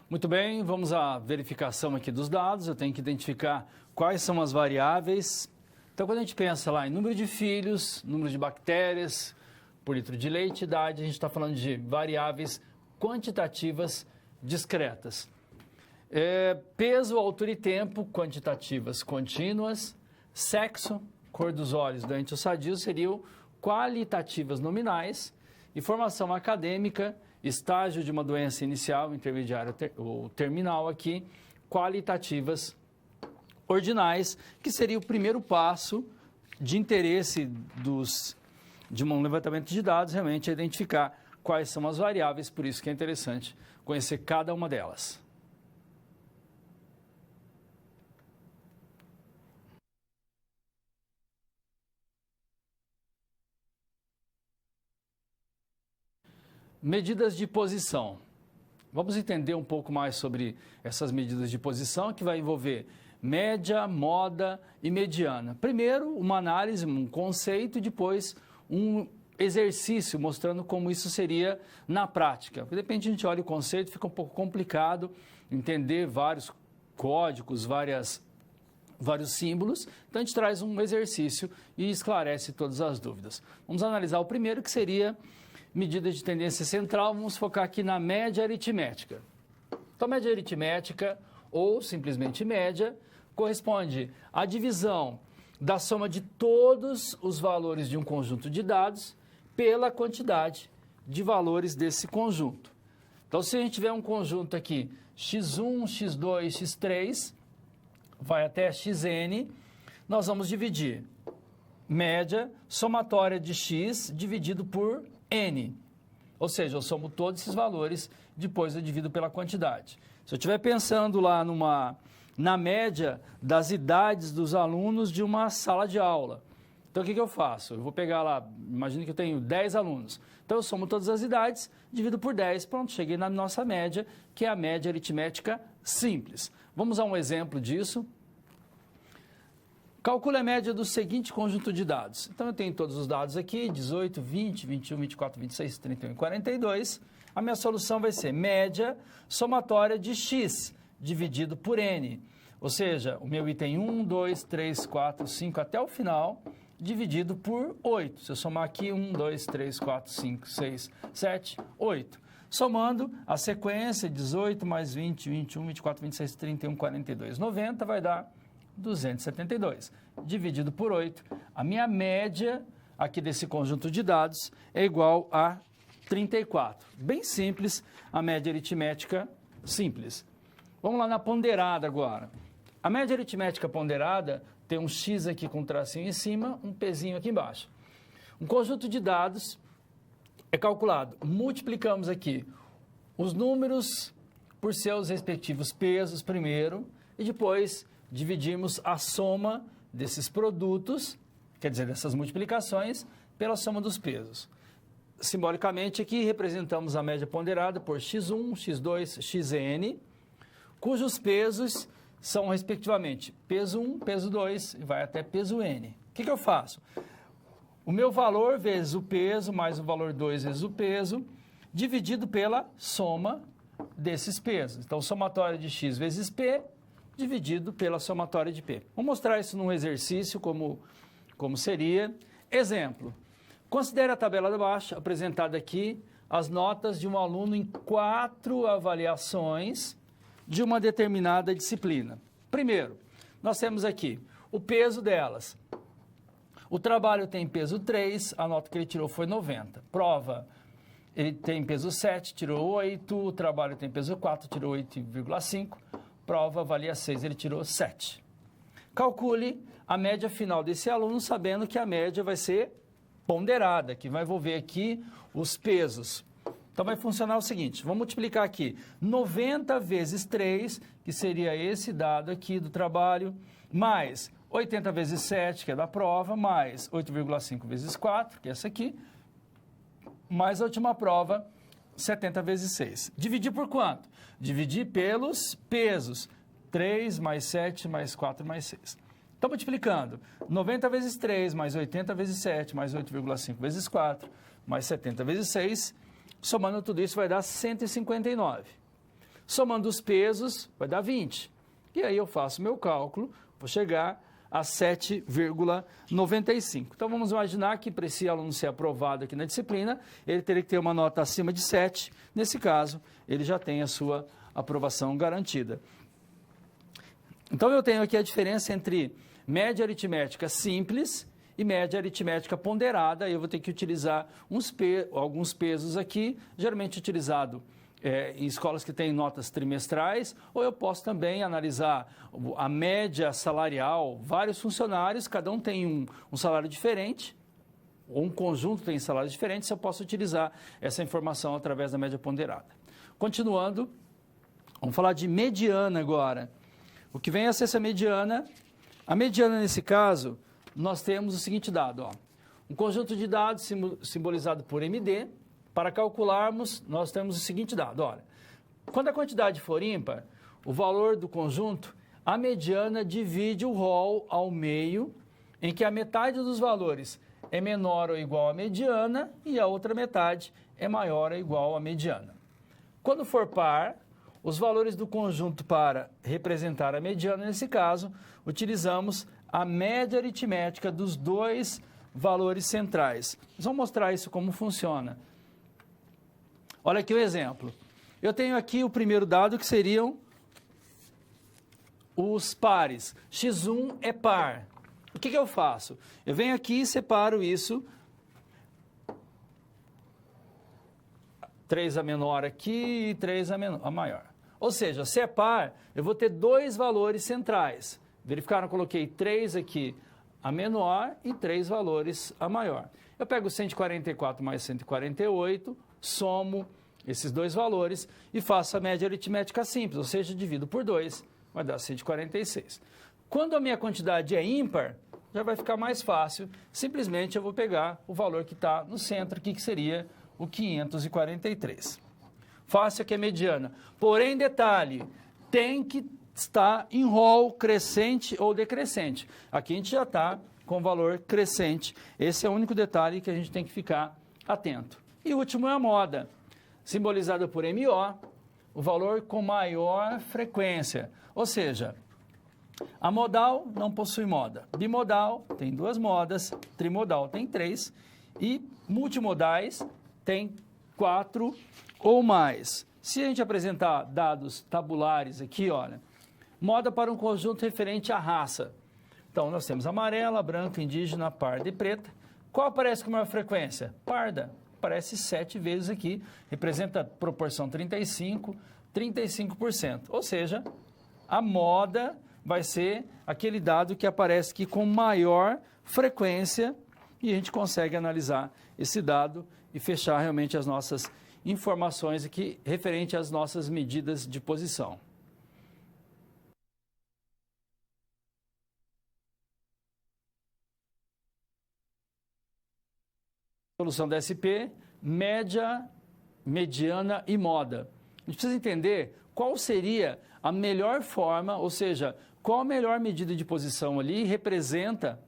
Muito bem, vamos à verificação aqui dos dados. Eu tenho que identificar quais são as variáveis. Então, quando a gente pensa lá em número de filhos, número de bactérias por litro de leite, idade, a gente está falando de variáveis quantitativas discretas. Peso, altura e tempo, quantitativas contínuas. Sexo, cor dos olhos, doente ou sadio, seriam qualitativas nominais. E formação acadêmica, estágio de uma doença inicial, intermediária ou terminal aqui, qualitativas ordinais, que seria o primeiro passo de interesse de um levantamento de dados, realmente é identificar quais são as variáveis, por isso que é interessante conhecer cada uma delas. Medidas de posição. Vamos entender um pouco mais sobre essas medidas de posição, que vai envolver média, moda e mediana. Primeiro, uma análise, um conceito, e depois um exercício mostrando como isso seria na prática. Porque de repente a gente olha o conceito, fica um pouco complicado entender vários códigos, vários símbolos. Então a gente traz um exercício e esclarece todas as dúvidas. Vamos analisar o primeiro, que seria medida de tendência central. Vamos focar aqui na média aritmética. Então, média aritmética, ou simplesmente média, corresponde à divisão da soma de todos os valores de um conjunto de dados pela quantidade de valores desse conjunto. Então, se a gente tiver um conjunto aqui, x1, x2, x3, vai até xn, nós vamos dividir média somatória de x dividido por n. Ou seja, eu somo todos esses valores, depois eu divido pela quantidade. Se eu estiver pensando lá na média das idades dos alunos de uma sala de aula, então o que eu faço? Eu vou pegar lá, imagine que eu tenho 10 alunos. Então eu somo todas as idades, divido por 10, pronto, cheguei na nossa média, que é a média aritmética simples. Vamos a um exemplo disso. Calcule a média do seguinte conjunto de dados. Então, eu tenho todos os dados aqui, 18, 20, 21, 24, 26, 31 e 42. A minha solução vai ser média somatória de x dividido por n. Ou seja, o meu item 1, 2, 3, 4, 5 até o final, dividido por 8. Se eu somar aqui, 1, 2, 3, 4, 5, 6, 7, 8. Somando a sequência, 18 mais 20, 21, 24, 26, 31, 42, 90, vai dar 272, dividido por 8. A minha média aqui desse conjunto de dados é igual a 34. Bem simples, a média aritmética simples. Vamos lá na ponderada agora. A média aritmética ponderada tem um x aqui com um tracinho em cima, um pzinho aqui embaixo. Um conjunto de dados é calculado. Multiplicamos aqui os números por seus respectivos pesos primeiro e depois dividimos a soma desses produtos, quer dizer, dessas multiplicações, pela soma dos pesos. Simbolicamente, aqui representamos a média ponderada por x1, x2, xn, cujos pesos são, respectivamente, peso 1, peso 2 e vai até peso n. O que eu faço? O meu valor vezes o peso, mais o valor 2 vezes o peso, dividido pela soma desses pesos. Então, somatória de x vezes p, dividido pela somatória de P. Vou mostrar isso num exercício, como seria. Exemplo, considere a tabela de baixo, apresentada aqui, as notas de um aluno em 4 avaliações de uma determinada disciplina. Primeiro, nós temos aqui o peso delas. O trabalho tem peso 3, a nota que ele tirou foi 90. Prova, ele tem peso 7, tirou 8, o trabalho tem peso 4, tirou 8,5. Prova valia 6, ele tirou 7. Calcule a média final desse aluno, sabendo que a média vai ser ponderada, que vai envolver aqui os pesos. Então, vai funcionar o seguinte, vamos multiplicar aqui 90 vezes 3, que seria esse dado aqui do trabalho, mais 80 vezes 7, que é da prova, mais 8,5 vezes 4, que é essa aqui, mais a última prova, 70 vezes 6. Dividir por quanto? Dividir pelos pesos. 3 mais 7 mais 4 mais 6. Então, multiplicando. 90 vezes 3 mais 80 vezes 7 mais 8,5 vezes 4 mais 70 vezes 6. Somando tudo isso vai dar 159. Somando os pesos vai dar 20. E aí eu faço meu cálculo, vou chegar a 7,95. Então, vamos imaginar que para esse aluno ser aprovado aqui na disciplina, ele teria que ter uma nota acima de 7. Nesse caso, ele já tem a sua aprovação garantida. Então, eu tenho aqui a diferença entre média aritmética simples e média aritmética ponderada. Eu vou ter que utilizar alguns pesos aqui, geralmente utilizado em escolas que têm notas trimestrais, ou eu posso também analisar a média salarial, vários funcionários, cada um tem um salário diferente, ou um conjunto tem salários diferentes, eu posso utilizar essa informação através da média ponderada. Continuando, vamos falar de mediana agora. O que vem a ser essa mediana? A mediana, nesse caso, nós temos o seguinte dado, ó, um conjunto de dados simbolizado por MD. Para calcularmos, nós temos o seguinte dado, olha, quando a quantidade for ímpar, o valor do conjunto, a mediana divide o rol ao meio, em que a metade dos valores é menor ou igual à mediana e a outra metade é maior ou igual à mediana. Quando for par, os valores do conjunto para representar a mediana, nesse caso, utilizamos a média aritmética dos dois valores centrais. Vamos mostrar isso como funciona. Olha aqui o exemplo. Eu tenho aqui o primeiro dado, que seriam os pares. X1 é par. O que eu faço? Eu venho aqui e separo isso. 3 a menor aqui e 3 a maior. Ou seja, se é par, eu vou ter dois valores centrais. Verificaram? Eu coloquei 3 aqui a menor e 3 valores a maior. Eu pego 144 mais 148, somo esses dois valores e faço a média aritmética simples, ou seja, divido por 2, vai dar 146. Quando a minha quantidade é ímpar, já vai ficar mais fácil, simplesmente eu vou pegar o valor que está no centro aqui, que seria o 543. Fácil aqui é mediana. Porém, detalhe, tem que estar em rol crescente ou decrescente. Aqui a gente já está com valor crescente. Esse é o único detalhe que a gente tem que ficar atento. E o último é a moda, simbolizada por MO, o valor com maior frequência. Ou seja, a modal não possui moda. Bimodal tem 2 modas, trimodal tem 3 e multimodais tem 4 ou mais. Se a gente apresentar dados tabulares aqui, olha, moda para um conjunto referente à raça. Então, nós temos amarela, branca, indígena, parda e preta. Qual aparece com maior frequência? Parda. Aparece 7 vezes aqui, representa a proporção 35%. Ou seja, a moda vai ser aquele dado que aparece aqui com maior frequência e a gente consegue analisar esse dado e fechar realmente as nossas informações aqui referente às nossas medidas de posição. Solução da SP, média, mediana e moda. A gente precisa entender qual seria a melhor forma, ou seja, qual a melhor medida de posição ali representa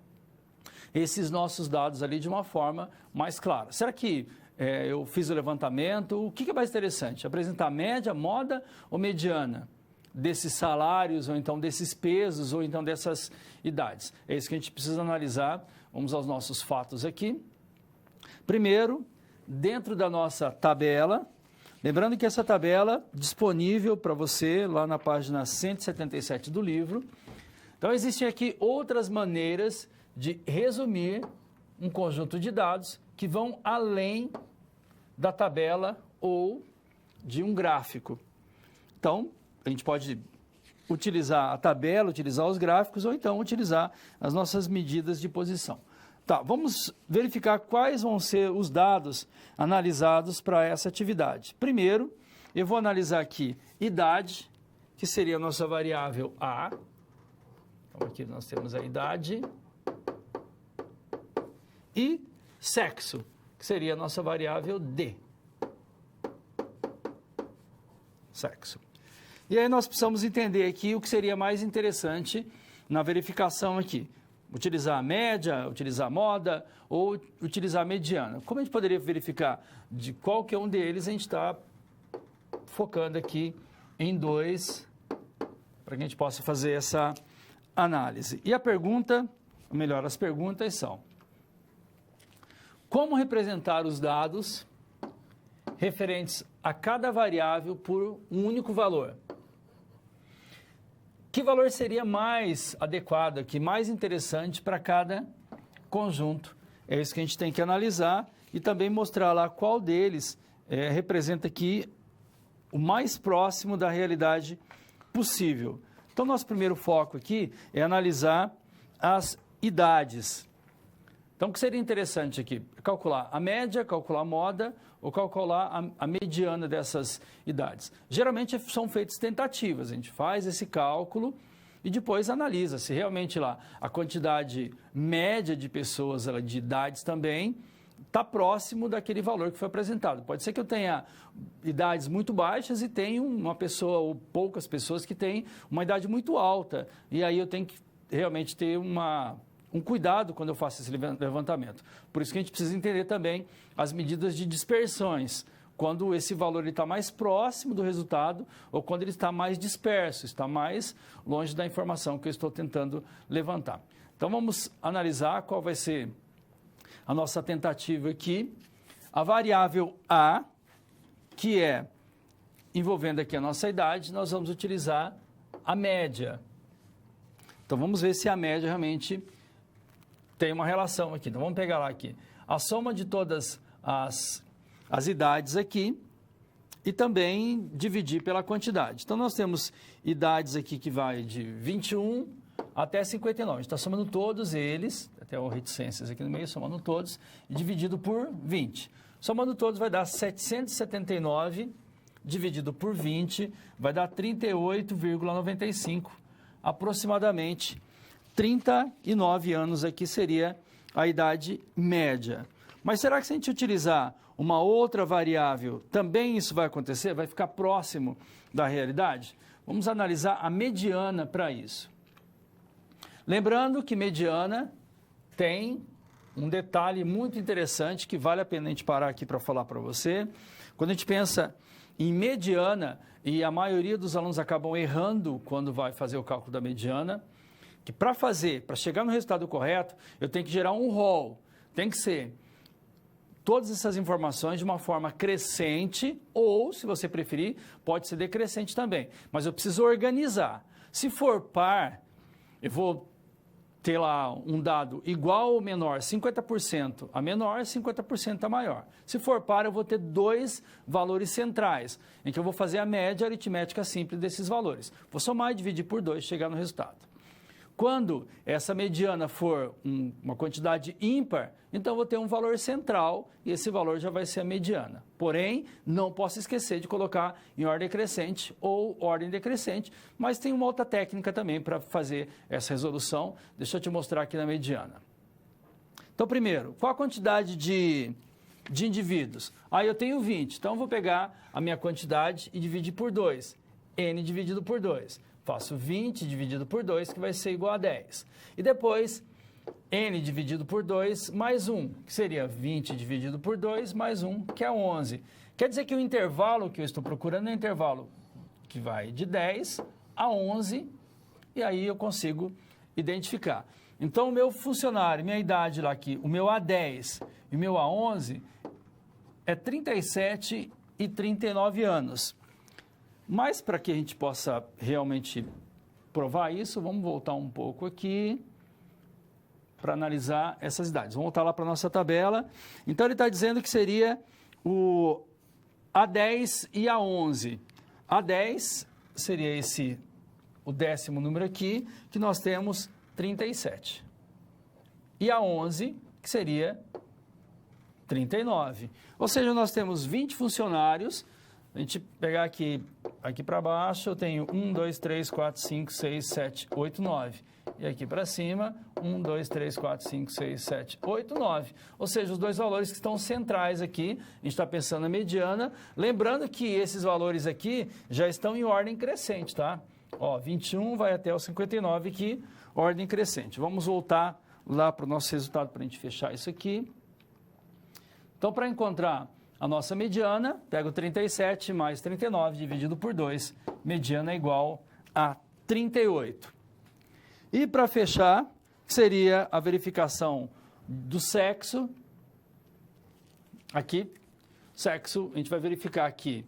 esses nossos dados ali de uma forma mais clara. Será que eu fiz o levantamento? O que é mais interessante? Apresentar média, moda ou mediana desses salários, ou então desses pesos, ou então dessas idades? É isso que a gente precisa analisar. Vamos aos nossos fatos aqui. Primeiro, dentro da nossa tabela, lembrando que essa tabela é disponível para você lá na página 177 do livro. Então, existem aqui outras maneiras de resumir um conjunto de dados que vão além da tabela ou de um gráfico. Então, a gente pode utilizar a tabela, utilizar os gráficos ou então utilizar as nossas medidas de posição. Tá, vamos verificar quais vão ser os dados analisados para essa atividade. Primeiro, eu vou analisar aqui idade, que seria a nossa variável A. Então, aqui nós temos a idade. E sexo, que seria a nossa variável D. Sexo. E aí nós precisamos entender aqui o que seria mais interessante na verificação aqui. Utilizar a média, utilizar a moda ou utilizar a mediana. Como a gente poderia verificar de qualquer um deles? A gente está focando aqui em 2 para que a gente possa fazer essa análise. E a pergunta, ou melhor, as perguntas são: como representar os dados referentes a cada variável por um único valor? que valor seria mais adequado aqui, mais interessante para cada conjunto? É isso que a gente tem que analisar e também mostrar lá qual deles representa aqui o mais próximo da realidade possível. Então, nosso primeiro foco aqui é analisar as idades. Então, o que seria interessante aqui? Calcular a média, calcular a moda ou calcular a mediana dessas idades. Geralmente são feitas tentativas, a gente faz esse cálculo e depois analisa se realmente lá a quantidade média de pessoas, de idades também, está próximo daquele valor que foi apresentado. Pode ser que eu tenha idades muito baixas e tenha uma pessoa ou poucas pessoas que têm uma idade muito alta. E aí eu tenho que realmente ter um cuidado quando eu faço esse levantamento. Por isso que a gente precisa entender também as medidas de dispersões, quando esse valor está mais próximo do resultado ou quando ele está mais disperso, está mais longe da informação que eu estou tentando levantar. Então vamos analisar qual vai ser a nossa tentativa aqui. A variável A, que é envolvendo aqui a nossa idade, nós vamos utilizar a média. Então vamos ver se a média realmente tem uma relação aqui. Então vamos pegar lá aqui a soma de todas as idades aqui e também dividir pela quantidade. Então nós temos idades aqui que vai de 21 até 59. A gente está somando todos eles, até o reticências aqui no meio, somando todos, e dividido por 20. Somando todos vai dar 779, dividido por 20, vai dar 38,95, aproximadamente 39 anos aqui seria a idade média. Mas será que se a gente utilizar uma outra variável, também isso vai acontecer? Vai ficar próximo da realidade? Vamos analisar a mediana para isso. Lembrando que mediana tem um detalhe muito interessante que vale a pena a gente parar aqui para falar para você. Quando a gente pensa em mediana, e a maioria dos alunos acabam errando quando vai fazer o cálculo da mediana, que para chegar no resultado correto, eu tenho que gerar um rol. Tem que ser todas essas informações de uma forma crescente ou, se você preferir, pode ser decrescente também. Mas eu preciso organizar. Se for par, eu vou ter lá um dado igual ou menor, 50% a menor, 50% a maior. Se for par, eu vou ter dois valores centrais, em que eu vou fazer a média aritmética simples desses valores. Vou somar e dividir por 2 e chegar no resultado. Quando essa mediana for uma quantidade ímpar, então eu vou ter um valor central e esse valor já vai ser a mediana. Porém, não posso esquecer de colocar em ordem crescente ou ordem decrescente, mas tem uma outra técnica também para fazer essa resolução. Deixa eu te mostrar aqui na mediana. Então, primeiro, qual a quantidade de indivíduos? Aí eu tenho 20, então eu vou pegar a minha quantidade e dividir por 2. N dividido por 2. Faço 20 dividido por 2, que vai ser igual a 10. E depois, N dividido por 2 mais 1, que seria 20 dividido por 2 mais 1, que é 11. Quer dizer que o intervalo que eu estou procurando é um intervalo que vai de 10 a 11, e aí eu consigo identificar. Então, o meu funcionário, minha idade lá aqui, o meu A10 e o meu A11 é 37 e 39 anos. Mas para que a gente possa realmente provar isso, vamos voltar um pouco aqui para analisar essas idades. Vamos voltar lá para a nossa tabela. Então, ele está dizendo que seria o A10 e A11. A10 seria o 10º número aqui, que nós temos 37. E A11, que seria 39. Ou seja, nós temos 20 funcionários. A gente pegar aqui para baixo, eu tenho 1, 2, 3, 4, 5, 6, 7, 8, 9. E aqui para cima, 1, 2, 3, 4, 5, 6, 7, 8, 9. Ou seja, os dois valores que estão centrais aqui, a gente está pensando na mediana. Lembrando que esses valores aqui já estão em ordem crescente, tá? Ó, 21 vai até o 59 aqui, ordem crescente. Vamos voltar lá para o nosso resultado para a gente fechar isso aqui. Então, para encontrar a nossa mediana, pego 37 mais 39 dividido por 2, mediana é igual a 38. E para fechar, seria a verificação do sexo. Aqui, sexo, a gente vai verificar aqui,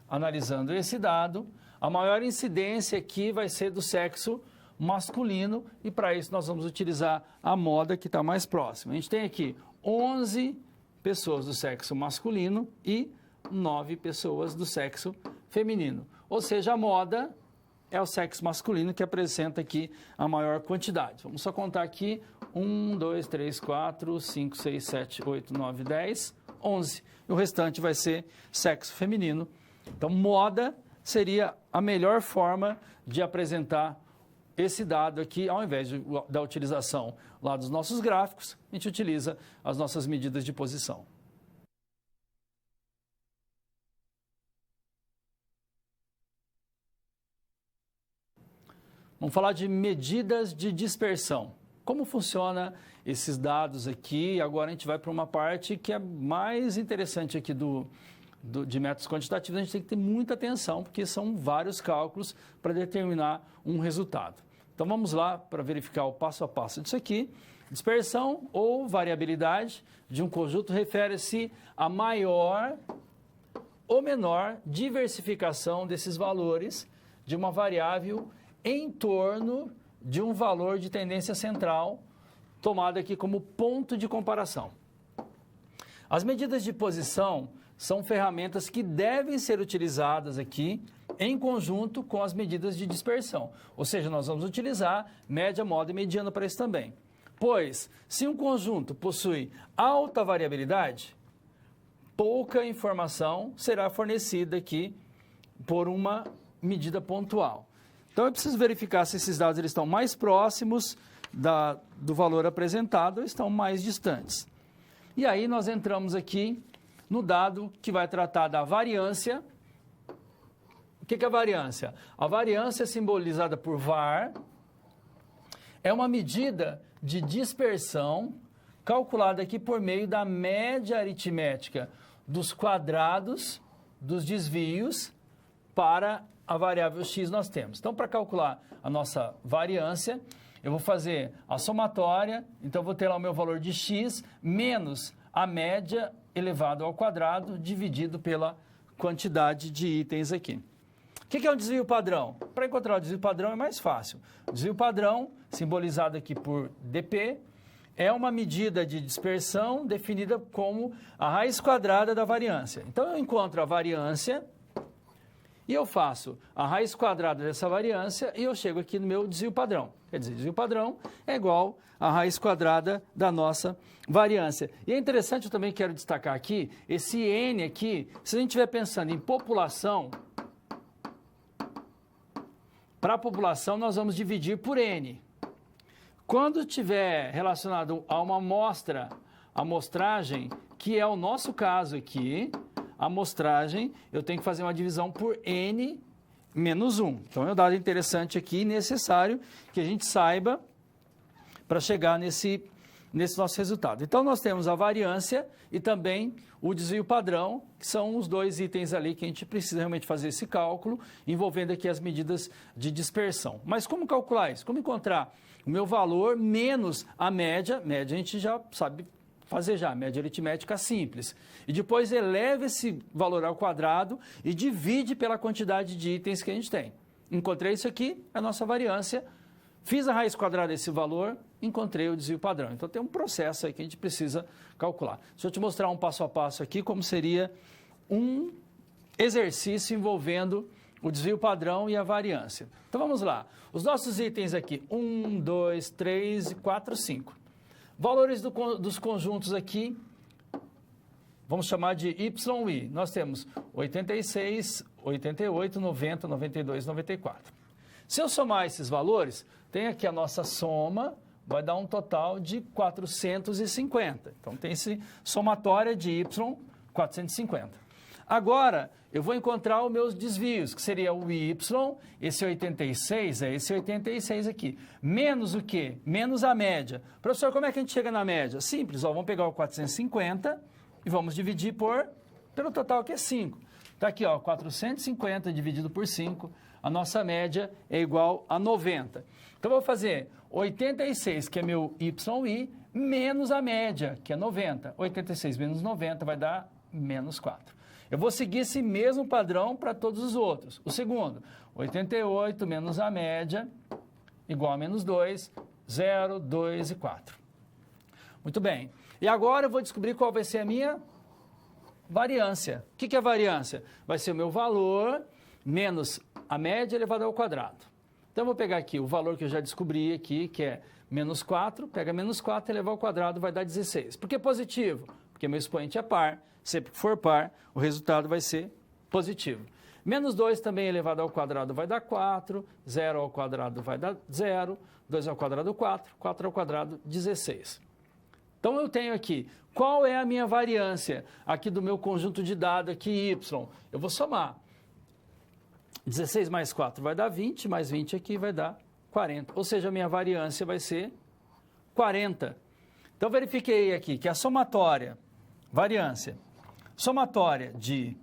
analisando esse dado, a maior incidência aqui vai ser do sexo masculino e para isso nós vamos utilizar a moda que está mais próxima. A gente tem aqui 11 pessoas do sexo masculino e 9 pessoas do sexo feminino. Ou seja, a moda é o sexo masculino que apresenta aqui a maior quantidade. Vamos só contar aqui: 1, 2, 3, 4, 5, 6, 7, 8, 9, 10, 11. E o restante vai ser sexo feminino. Então, moda seria a melhor forma de apresentar esse dado aqui, ao invés da utilização lá dos nossos gráficos, a gente utiliza as nossas medidas de posição. Vamos falar de medidas de dispersão. Como funciona esses dados aqui? Agora a gente vai para uma parte que é mais interessante aqui de métodos quantitativos. A gente tem que ter muita atenção, porque são vários cálculos para determinar um resultado. Então vamos lá para verificar o passo a passo disso aqui. Dispersão ou variabilidade de um conjunto refere-se a maior ou menor diversificação desses valores de uma variável em torno de um valor de tendência central, tomado aqui como ponto de comparação. As medidas de posição são ferramentas que devem ser utilizadas aqui em conjunto com as medidas de dispersão. Ou seja, nós vamos utilizar média, moda e mediana para isso também. Pois, se um conjunto possui alta variabilidade, pouca informação será fornecida aqui por uma medida pontual. Então, eu preciso verificar se esses dados eles estão mais próximos do valor apresentado ou estão mais distantes. E aí, nós entramos aqui no dado que vai tratar da variância. O que é a variância? A variância, simbolizada por var, é uma medida de dispersão calculada aqui por meio da média aritmética dos quadrados dos desvios para a variável x nós temos. Então, para calcular a nossa variância, eu vou fazer a somatória, então eu vou ter lá o meu valor de x menos a média elevado ao quadrado dividido pela quantidade de itens aqui. O que é um desvio padrão? Para encontrar o desvio padrão é mais fácil. O desvio padrão, simbolizado aqui por dp, é uma medida de dispersão definida como a raiz quadrada da variância. Então, eu encontro a variância e eu faço a raiz quadrada dessa variância e eu chego aqui no meu desvio padrão. Quer dizer, desvio padrão é igual a raiz quadrada da nossa variância. E é interessante, eu também quero destacar aqui, esse n aqui, se a gente estiver pensando em população, para a população nós vamos dividir por n. Quando estiver relacionado a uma amostra, amostragem, que é o nosso caso aqui, a amostragem, eu tenho que fazer uma divisão por n menos 1. Então, é um dado interessante aqui, necessário que a gente saiba para chegar nesse nosso resultado. Então, nós temos a variância e também o desvio padrão, que são os dois itens ali que a gente precisa realmente fazer esse cálculo, envolvendo aqui as medidas de dispersão. Mas como calcular isso? Como encontrar o meu valor menos a média? Média a gente já sabe fazer já, média aritmética simples. E depois eleva esse valor ao quadrado e divide pela quantidade de itens que a gente tem. Encontrei isso aqui, a nossa variância. Fiz a raiz quadrada desse valor, encontrei o desvio padrão. Então, tem um processo aí que a gente precisa calcular. Deixa eu te mostrar um passo a passo aqui, como seria um exercício envolvendo o desvio padrão e a variância. Então, vamos lá. Os nossos itens aqui, 1, 2, 3, 4, 5. Valores dos conjuntos aqui, vamos chamar de y e i. Nós temos 86, 88, 90, 92, 94. Se eu somar esses valores, tem aqui a nossa soma, vai dar um total de 450. Então, tem esse somatória de y, 450. Agora, eu vou encontrar os meus desvios, que seria o y, esse 86, é esse 86 aqui. Menos o quê? Menos a média. Professor, como é que a gente chega na média? Simples, ó, vamos pegar o 450 e vamos dividir pelo total, que é 5. Está aqui, ó, 450 dividido por 5, a nossa média é igual a 90. Então, eu vou fazer 86, que é meu y, menos a média, que é 90. 86 menos 90 vai dar menos 4. Eu vou seguir esse mesmo padrão para todos os outros. O segundo, 88 menos a média, igual a menos 2, 0, 2 e 4. Muito bem. E agora eu vou descobrir qual vai ser a minha variância. O que é variância? Vai ser o meu valor menos a média elevada ao quadrado. Então, eu vou pegar aqui o valor que eu já descobri aqui, que é menos 4. Pega menos 4 e elevar ao quadrado vai dar 16. Por que positivo? Porque meu expoente é par. Sempre que for par, o resultado vai ser positivo. Menos 2 também elevado ao quadrado vai dar 4. 0 ao quadrado vai dar 0. 2 ao quadrado, 4. 4 ao quadrado, 16. Então, eu tenho aqui, qual é a minha variância aqui do meu conjunto de dados aqui, y? Eu vou somar. 16 mais 4 vai dar 20, mais 20 aqui vai dar 40. Ou seja, a minha variância vai ser 40. Então, verifiquei aqui que a somatória, variância, somatória de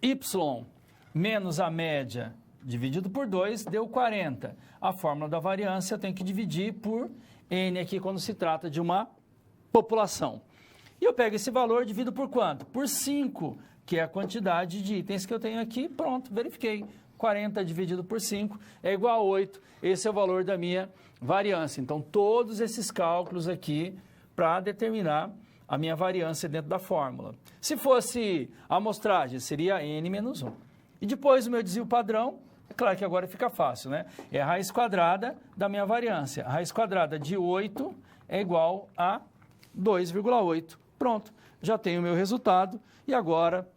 y menos a média dividido por 2 deu 40. A fórmula da variância eu tenho que dividir por N aqui quando se trata de uma população. E eu pego esse valor e divido por quanto? Por 5, que é a quantidade de itens que eu tenho aqui. Pronto, verifiquei. 40 dividido por 5 é igual a 8. Esse é o valor da minha variância. Então, todos esses cálculos aqui para determinar a minha variância dentro da fórmula. Se fosse a amostragem, seria N menos 1. E depois o meu desvio padrão, é claro que agora fica fácil, né? É a raiz quadrada da minha variância. A raiz quadrada de 8 é igual a 2,8. Pronto, já tenho o meu resultado. E agora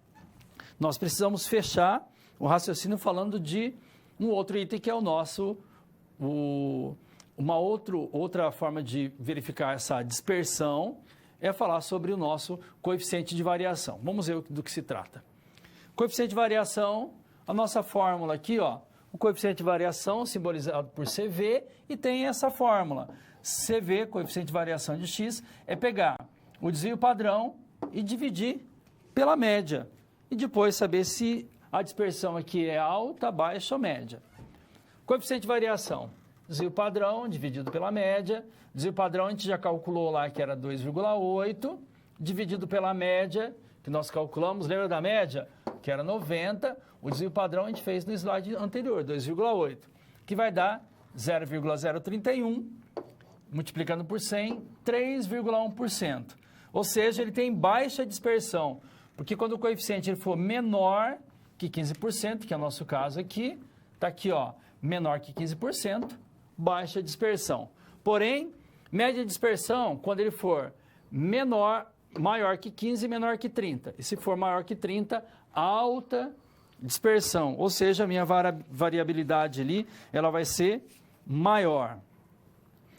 nós precisamos fechar o raciocínio falando de um outro item que é o nosso, outra forma de verificar essa dispersão é falar sobre o nosso coeficiente de variação. Vamos ver do que se trata. Coeficiente de variação, a nossa fórmula aqui, ó, o coeficiente de variação simbolizado por CV e tem essa fórmula. CV, coeficiente de variação de x, é pegar o desvio padrão e dividir pela média. E depois saber se a dispersão aqui é alta, baixa ou média. Coeficiente de variação, desvio padrão dividido pela média. Desvio padrão a gente já calculou lá que era 2,8, dividido pela média, que nós calculamos, lembra da média? Que era 90, o desvio padrão a gente fez no slide anterior, 2,8, que vai dar 0,031, multiplicando por 100, 3,1%. Ou seja, ele tem baixa dispersão, porque quando o coeficiente ele for menor que 15%, que é o nosso caso aqui, está aqui, ó, menor que 15%, baixa dispersão. Porém, média dispersão, quando ele for maior que 15 e menor que 30. E se for maior que 30, alta dispersão. Ou seja, a minha variabilidade ali, ela vai ser maior.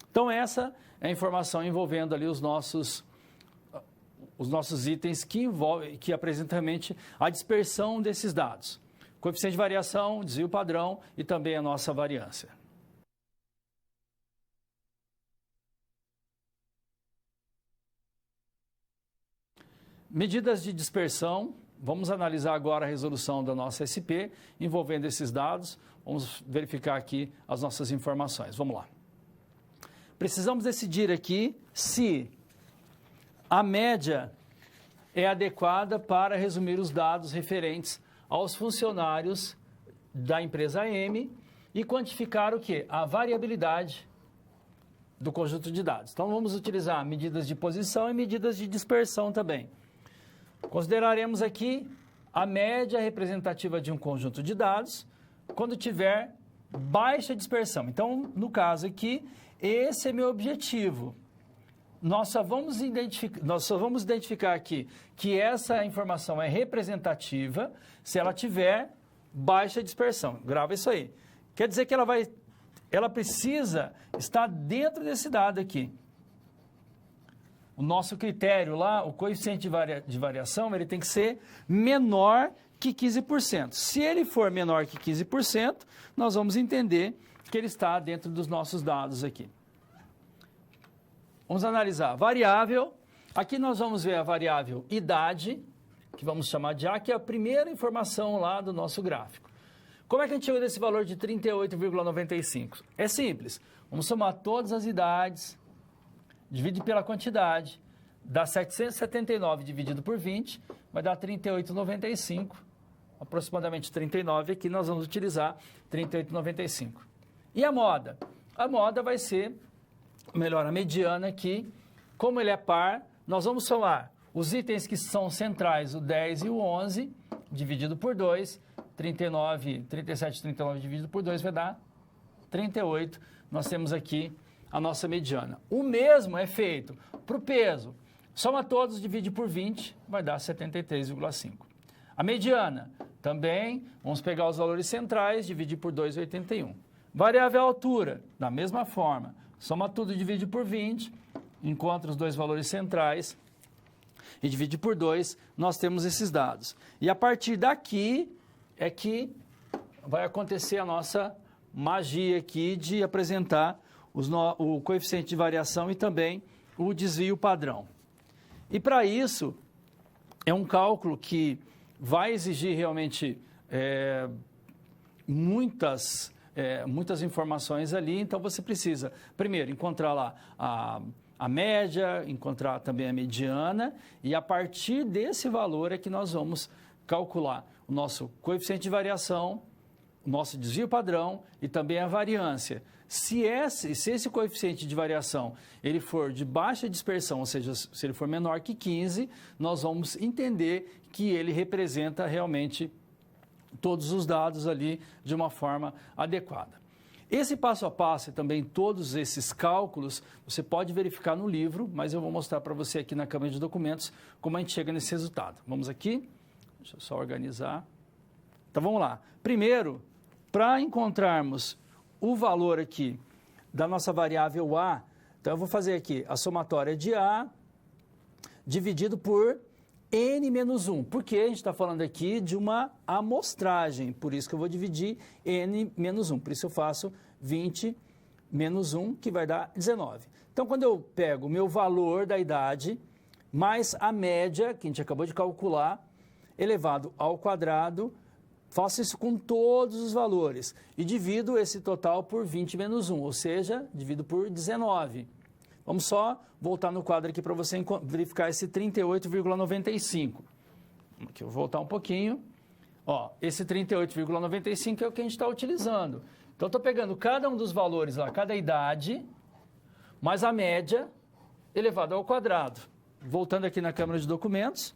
Então, essa é a informação envolvendo ali os nossos itens que apresentam realmente a dispersão desses dados. Coeficiente de variação, desvio padrão e também a nossa variância. Medidas de dispersão, vamos analisar agora a resolução da nossa SP envolvendo esses dados. Vamos verificar aqui as nossas informações. Vamos lá. Precisamos decidir aqui se a média é adequada para resumir os dados referentes aos funcionários da empresa M e quantificar o quê? A variabilidade do conjunto de dados. Então, vamos utilizar medidas de posição e medidas de dispersão também. Consideraremos aqui a média representativa de um conjunto de dados quando tiver baixa dispersão. Então, no caso aqui, esse é meu objetivo. Nós só vamos identificar aqui que essa informação é representativa se ela tiver baixa dispersão. Grava isso aí. Quer dizer que ela precisa estar dentro desse dado aqui. O nosso critério lá, o coeficiente de variação, ele tem que ser menor que 15%. Se ele for menor que 15%, nós vamos entender que ele está dentro dos nossos dados aqui. Vamos analisar variável. Aqui nós vamos ver a variável idade, que vamos chamar de A, que é a primeira informação lá do nosso gráfico. Como é que a gente chegou desse valor de 38,95? É simples. Vamos somar todas as idades, divide pela quantidade, dá 779 dividido por 20, vai dar 38,95, aproximadamente 39, aqui nós vamos utilizar 38,95. E a moda? A moda vai ser, melhor, a mediana aqui, como ele é par, nós vamos somar os itens que são centrais, o 10 e o 11, dividido por 2, 37, 39 dividido por 2 vai dar 38. Nós temos aqui a nossa mediana. O mesmo é feito para o peso. Soma todos, divide por 20, vai dar 73,5. A mediana, também, vamos pegar os valores centrais, dividir por 2,81. Variável altura, da mesma forma, soma tudo, divide por 20, encontra os dois valores centrais e divide por 2, nós temos esses dados. E a partir daqui é que vai acontecer a nossa magia aqui de apresentar o coeficiente de variação e também o desvio padrão. E para isso, é um cálculo que vai exigir realmente muitas informações ali, então você precisa, primeiro, encontrar lá a média, encontrar também a mediana, e a partir desse valor é que nós vamos calcular o nosso coeficiente de variação, o nosso desvio padrão e também a variância. Se esse coeficiente de variação ele for de baixa dispersão, ou seja, se ele for menor que 15, nós vamos entender que ele representa realmente todos os dados ali de uma forma adequada. Esse passo a passo e também todos esses cálculos, você pode verificar no livro, mas eu vou mostrar para você aqui na câmera de documentos como a gente chega nesse resultado. Vamos aqui, deixa eu só organizar. Então vamos lá. Primeiro, para encontrarmos o valor aqui da nossa variável A, então eu vou fazer aqui a somatória de A dividido por N menos 1, porque a gente está falando aqui de uma amostragem, por isso que eu vou dividir N menos 1, por isso eu faço 20 menos 1, que vai dar 19. Então, quando eu pego o meu valor da idade, mais a média, que a gente acabou de calcular, elevado ao quadrado, faço isso com todos os valores e divido esse total por 20 menos 1, ou seja, divido por 19. Vamos só voltar no quadro aqui para você verificar esse 38,95. Aqui eu vou voltar um pouquinho. Ó, esse 38,95 é o que a gente está utilizando. Então, estou pegando cada um dos valores lá, cada idade, mais a média elevado ao quadrado. Voltando aqui na câmera de documentos,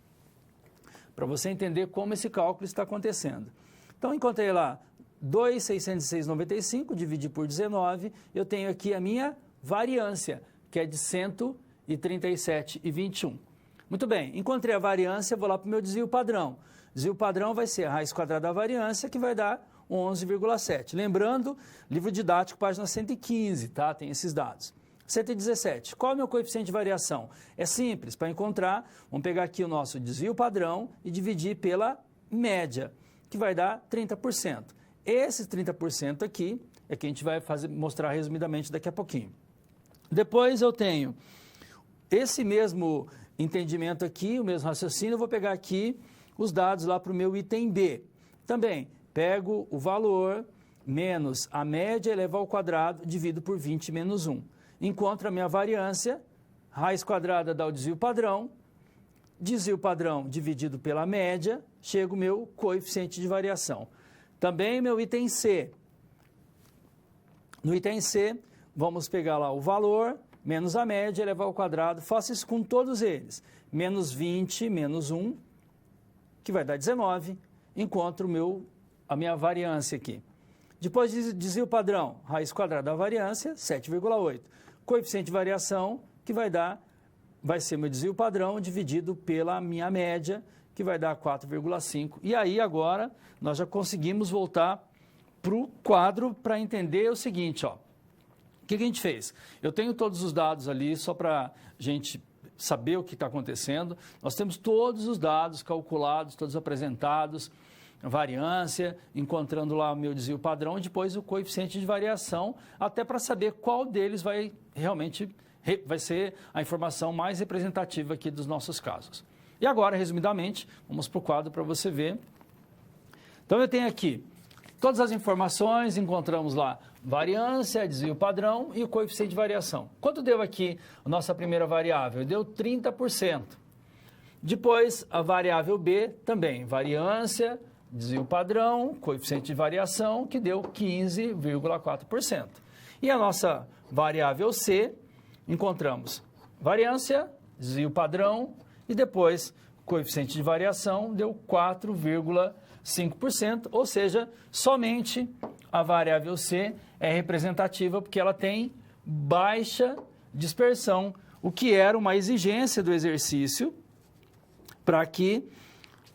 para você entender como esse cálculo está acontecendo. Então, encontrei lá 2.606,95, dividi por 19, eu tenho aqui a minha variância, que é de 137,21. Muito bem, encontrei a variância, vou lá para o meu desvio padrão. Desvio padrão vai ser a raiz quadrada da variância, que vai dar 11,7. Lembrando, livro didático, página 115, tá? Tem esses dados. 117, qual é o meu coeficiente de variação? É simples, para encontrar, vamos pegar aqui o nosso desvio padrão e dividir pela média, que vai dar 30%. Esses 30% aqui é que a gente vai mostrar resumidamente daqui a pouquinho. Depois eu tenho esse mesmo entendimento aqui, o mesmo raciocínio, eu vou pegar aqui os dados lá para o meu item B. Também pego o valor menos a média elevado ao quadrado, divido por 20 menos 1. Encontro a minha variância, raiz quadrada dá o desvio padrão dividido pela média, chega o meu coeficiente de variação. Também meu item C. No item C, vamos pegar lá o valor, menos a média, elevar ao quadrado, faço isso com todos eles. Menos 20, menos 1, que vai dar 19, encontro a minha variância aqui. Depois desvio padrão, raiz quadrada da variância, 7,8. Coeficiente de variação, que vai ser meu desvio padrão dividido pela minha média, que vai dar 4,5. E aí agora nós já conseguimos voltar para o quadro para entender o seguinte, ó. O que a gente fez? Eu tenho todos os dados ali, só para a gente saber o que está acontecendo. Nós temos todos os dados calculados, todos apresentados, variância, encontrando lá o meu desvio padrão e depois o coeficiente de variação, até para saber qual deles vai ser a informação mais representativa aqui dos nossos casos. E agora, resumidamente, vamos para o quadro para você ver. Então, eu tenho aqui Todas as informações, encontramos lá variância, desvio padrão e o coeficiente de variação. Quanto deu aqui a nossa primeira variável? Deu 30%. Depois, a variável B também, variância, desvio padrão, coeficiente de variação, que deu 15,4%. E a nossa variável C, encontramos variância, desvio padrão e depois coeficiente de variação deu 4,5%, ou seja, somente a variável C é representativa porque ela tem baixa dispersão, o que era uma exigência do exercício para que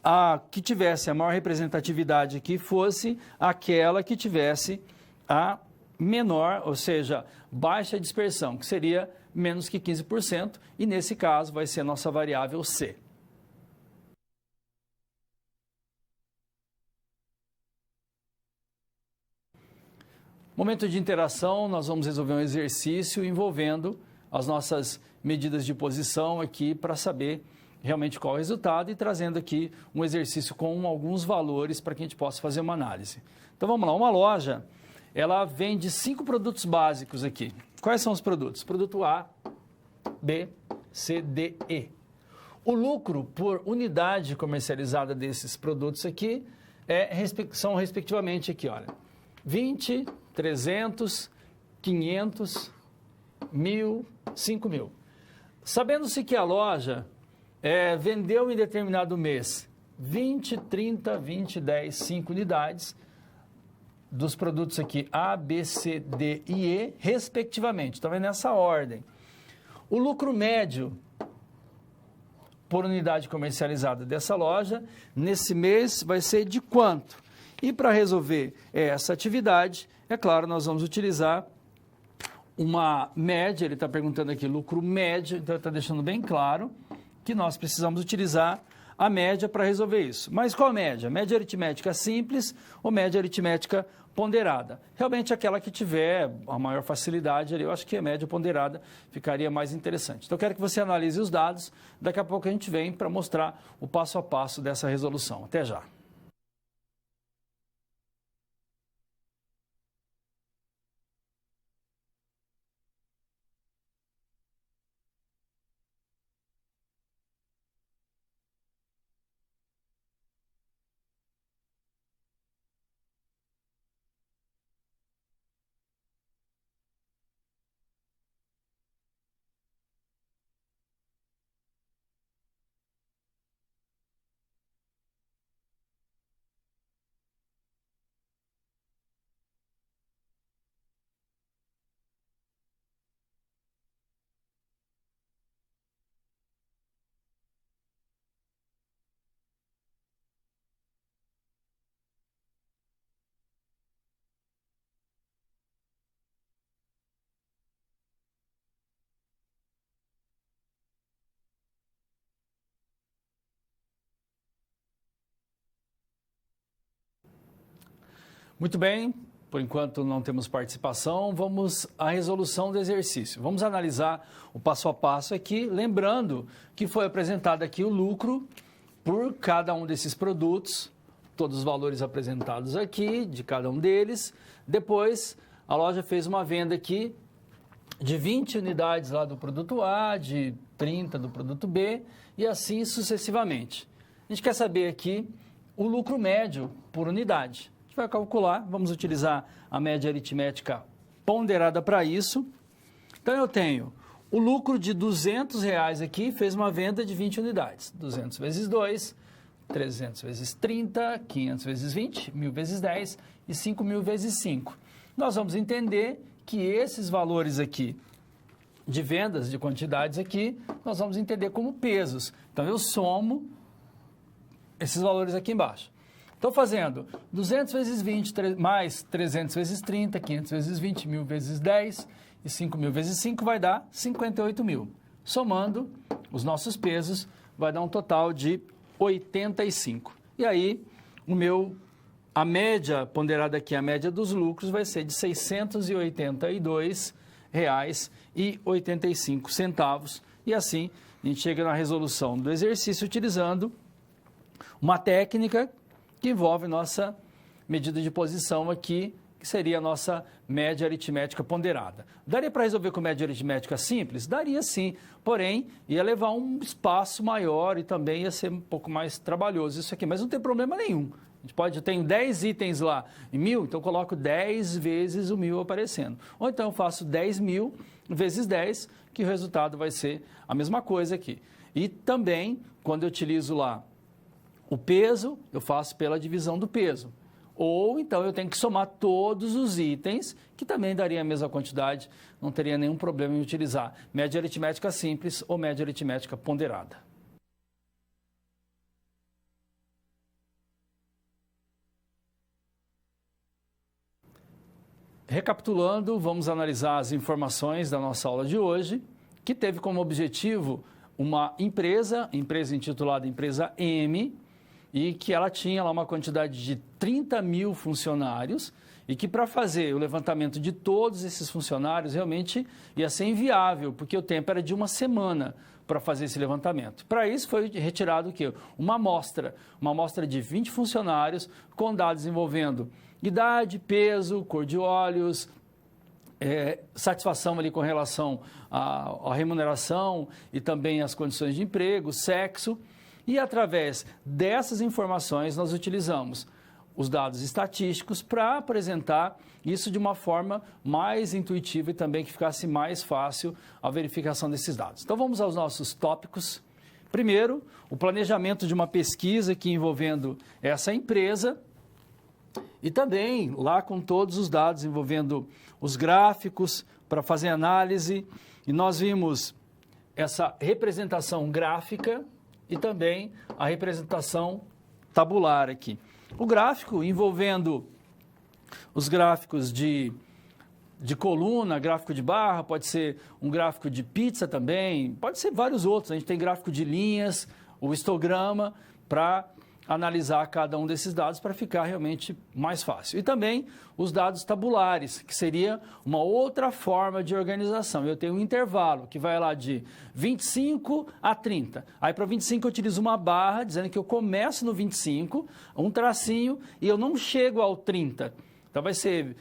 a que tivesse a maior representatividade aqui fosse aquela que tivesse a menor, ou seja, baixa dispersão, que seria menos que 15%, e nesse caso vai ser a nossa variável C. Momento de interação, nós vamos resolver um exercício envolvendo as nossas medidas de posição aqui para saber realmente qual é o resultado e trazendo aqui um exercício com alguns valores para que a gente possa fazer uma análise. Então vamos lá, uma loja, ela vende 5 produtos básicos aqui. Quais são os produtos? Produto A, B, C, D, E. O lucro por unidade comercializada desses produtos aqui são respectivamente aqui, olha, 20, 300, 500, 1.000, 5.000. Sabendo-se que a loja vendeu em determinado mês 20, 30, 20, 10, 5 unidades dos produtos aqui A, B, C, D e E, respectivamente. Então, é nessa ordem. O lucro médio por unidade comercializada dessa loja, nesse mês, vai ser de quanto? E para resolver essa atividade, é claro, nós vamos utilizar uma média, ele está perguntando aqui lucro médio, então ele está deixando bem claro que nós precisamos utilizar a média para resolver isso. Mas qual média? Média aritmética simples ou média aritmética ponderada? Realmente aquela que tiver a maior facilidade, eu acho que a média ponderada ficaria mais interessante. Então eu quero que você analise os dados, daqui a pouco a gente vem para mostrar o passo a passo dessa resolução. Até já! Muito bem, por enquanto não temos participação, vamos à resolução do exercício. Vamos analisar o passo a passo aqui, lembrando que foi apresentado aqui o lucro por cada um desses produtos, todos os valores apresentados aqui, de cada um deles. Depois, a loja fez uma venda aqui de 20 unidades lá do produto A, de 30 do produto B e assim sucessivamente. A gente quer saber aqui o lucro médio por unidade. A gente vai calcular, vamos utilizar a média aritmética ponderada para isso. Então, eu tenho o lucro de R$200 aqui, fez uma venda de 20 unidades. 200 vezes 2, 300 vezes 30, 500 vezes 20, 1.000 vezes 10 e 5.000 vezes 5. Nós vamos entender que esses valores aqui de vendas, de quantidades aqui, nós vamos entender como pesos. Então, eu somo esses valores aqui embaixo. Estou fazendo 200 vezes 20 mais 300 vezes 30, 500 vezes 20, 1.000 vezes 10 e 5.000 vezes 5 vai dar 58.000. Somando os nossos pesos, vai dar um total de 85. E aí, a média ponderada aqui, a média dos lucros, vai ser de R$ 682,85. E assim, a gente chega na resolução do exercício utilizando uma técnica que envolve nossa medida de posição aqui, que seria a nossa média aritmética ponderada. Daria para resolver com média aritmética simples? Daria sim, porém ia levar um espaço maior e também ia ser um pouco mais trabalhoso isso aqui, mas não tem problema nenhum. A gente pode, eu tenho 10 itens lá em 1.000, então eu coloco 10 vezes o 1.000 aparecendo. Ou então eu faço 10.000 vezes 10, que o resultado vai ser a mesma coisa aqui. E também, quando eu utilizo lá o peso, eu faço pela divisão do peso. Ou então eu tenho que somar todos os itens, que também daria a mesma quantidade, não teria nenhum problema em utilizar média aritmética simples ou média aritmética ponderada. Recapitulando, vamos analisar as informações da nossa aula de hoje, que teve como objetivo uma empresa intitulada Empresa M, e que ela tinha lá uma quantidade de 30.000 funcionários e que para fazer o levantamento de todos esses funcionários realmente ia ser inviável, porque o tempo era de uma semana para fazer esse levantamento. Para isso foi retirado o quê? Uma amostra de 20 funcionários com dados envolvendo idade, peso, cor de olhos, satisfação ali com relação à remuneração e também às condições de emprego, sexo. E através dessas informações nós utilizamos os dados estatísticos para apresentar isso de uma forma mais intuitiva e também que ficasse mais fácil a verificação desses dados. Então vamos aos nossos tópicos. Primeiro, o planejamento de uma pesquisa aqui envolvendo essa empresa e também lá com todos os dados envolvendo os gráficos para fazer análise. E nós vimos essa representação gráfica e também a representação tabular aqui. O gráfico envolvendo os gráficos de coluna, gráfico de barra, pode ser um gráfico de pizza também, pode ser vários outros. A gente tem gráfico de linhas, o histograma, para analisar cada um desses dados para ficar realmente mais fácil. E também os dados tabulares, que seria uma outra forma de organização. Eu tenho um intervalo que vai lá de 25 a 30. Aí para 25 eu utilizo uma barra, dizendo que eu começo no 25, um tracinho, e eu não chego ao 30. Então vai ser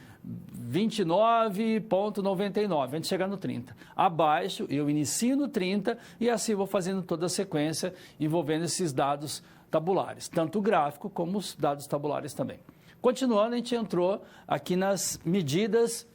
29,99, antes de chegar no 30. Abaixo eu inicio no 30 e assim vou fazendo toda a sequência envolvendo esses dados tabulares, tanto o gráfico como os dados tabulares também. Continuando, a gente entrou aqui nas medidas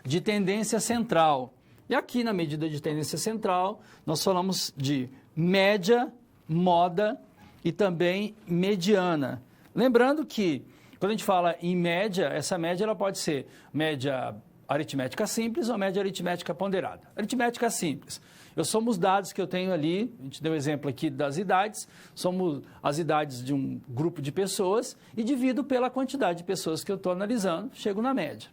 de tendência central. E aqui na medida de tendência central, nós falamos de média, moda e também mediana. Lembrando que, quando a gente fala em média, essa média ela pode ser média aritmética simples ou média aritmética ponderada. Aritmética simples. Eu somo os dados que eu tenho ali, a gente deu um exemplo aqui das idades, somo as idades de um grupo de pessoas e divido pela quantidade de pessoas que eu estou analisando, chego na média.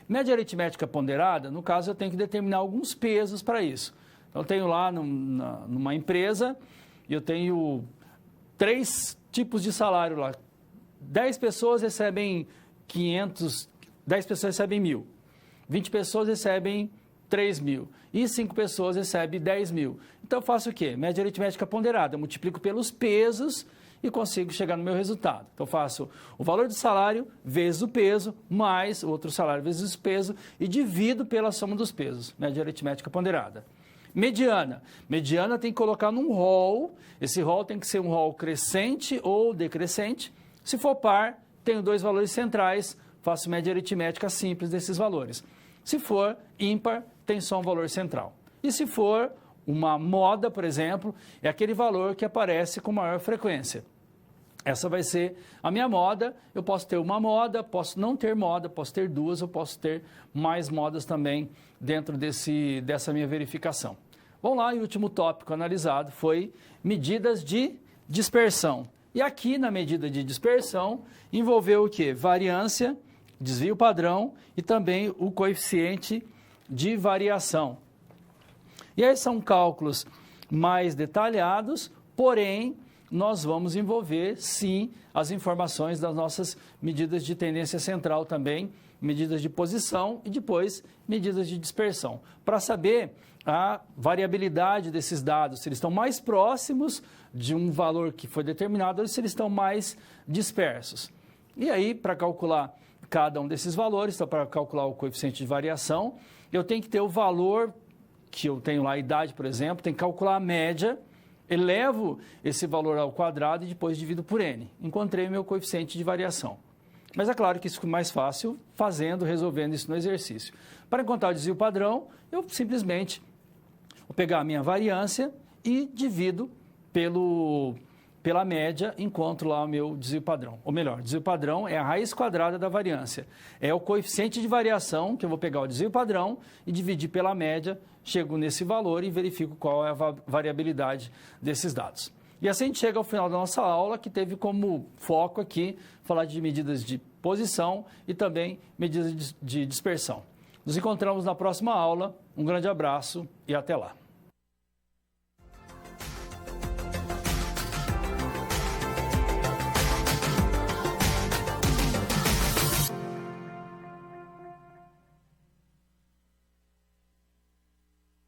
Média aritmética ponderada, no caso, eu tenho que determinar alguns pesos para isso. Então, eu tenho lá numa empresa, e eu tenho 3 tipos de salário lá. 10 pessoas recebem 500, 10 pessoas recebem 1.000, 20 pessoas recebem 3.000 e 5 pessoas recebem 10.000. Então eu faço o quê? Média aritmética ponderada, eu multiplico pelos pesos e consigo chegar no meu resultado. Então eu faço o valor do salário vezes o peso, mais o outro salário vezes o peso e divido pela soma dos pesos. Média aritmética ponderada. Mediana. Mediana tem que colocar num rol, esse rol tem que ser um rol crescente ou decrescente. Se for par, tenho 2 valores centrais, faço média aritmética simples desses valores. Se for ímpar, tem só um valor central. E se for uma moda, por exemplo, é aquele valor que aparece com maior frequência. Essa vai ser a minha moda. Eu posso ter uma moda, posso não ter moda, posso ter 2, ou posso ter mais modas também dentro dessa minha verificação. Vamos lá, e o último tópico analisado foi medidas de dispersão. E aqui, na medida de dispersão, envolveu o quê? Variância, desvio padrão e também o coeficiente de variação. E aí são cálculos mais detalhados, porém, nós vamos envolver, sim, as informações das nossas medidas de tendência central também, medidas de posição e depois medidas de dispersão, para saber a variabilidade desses dados, se eles estão mais próximos de um valor que foi determinado ou se eles estão mais dispersos. E aí, para calcular cada um desses valores, então para calcular o coeficiente de variação, eu tenho que ter o valor que eu tenho lá, a idade, por exemplo, tenho que calcular a média, elevo esse valor ao quadrado e depois divido por n. Encontrei meu coeficiente de variação. Mas é claro que isso fica mais fácil resolvendo isso no exercício. Para encontrar o desvio padrão, eu simplesmente vou pegar a minha variância e divido pela média, encontro lá o meu desvio padrão. Ou melhor, desvio padrão é a raiz quadrada da variância. É o coeficiente de variação, que eu vou pegar o desvio padrão e dividir pela média, chego nesse valor e verifico qual é a variabilidade desses dados. E assim a gente chega ao final da nossa aula, que teve como foco aqui falar de medidas de posição e também medidas de dispersão. Nos encontramos na próxima aula. Um grande abraço e até lá.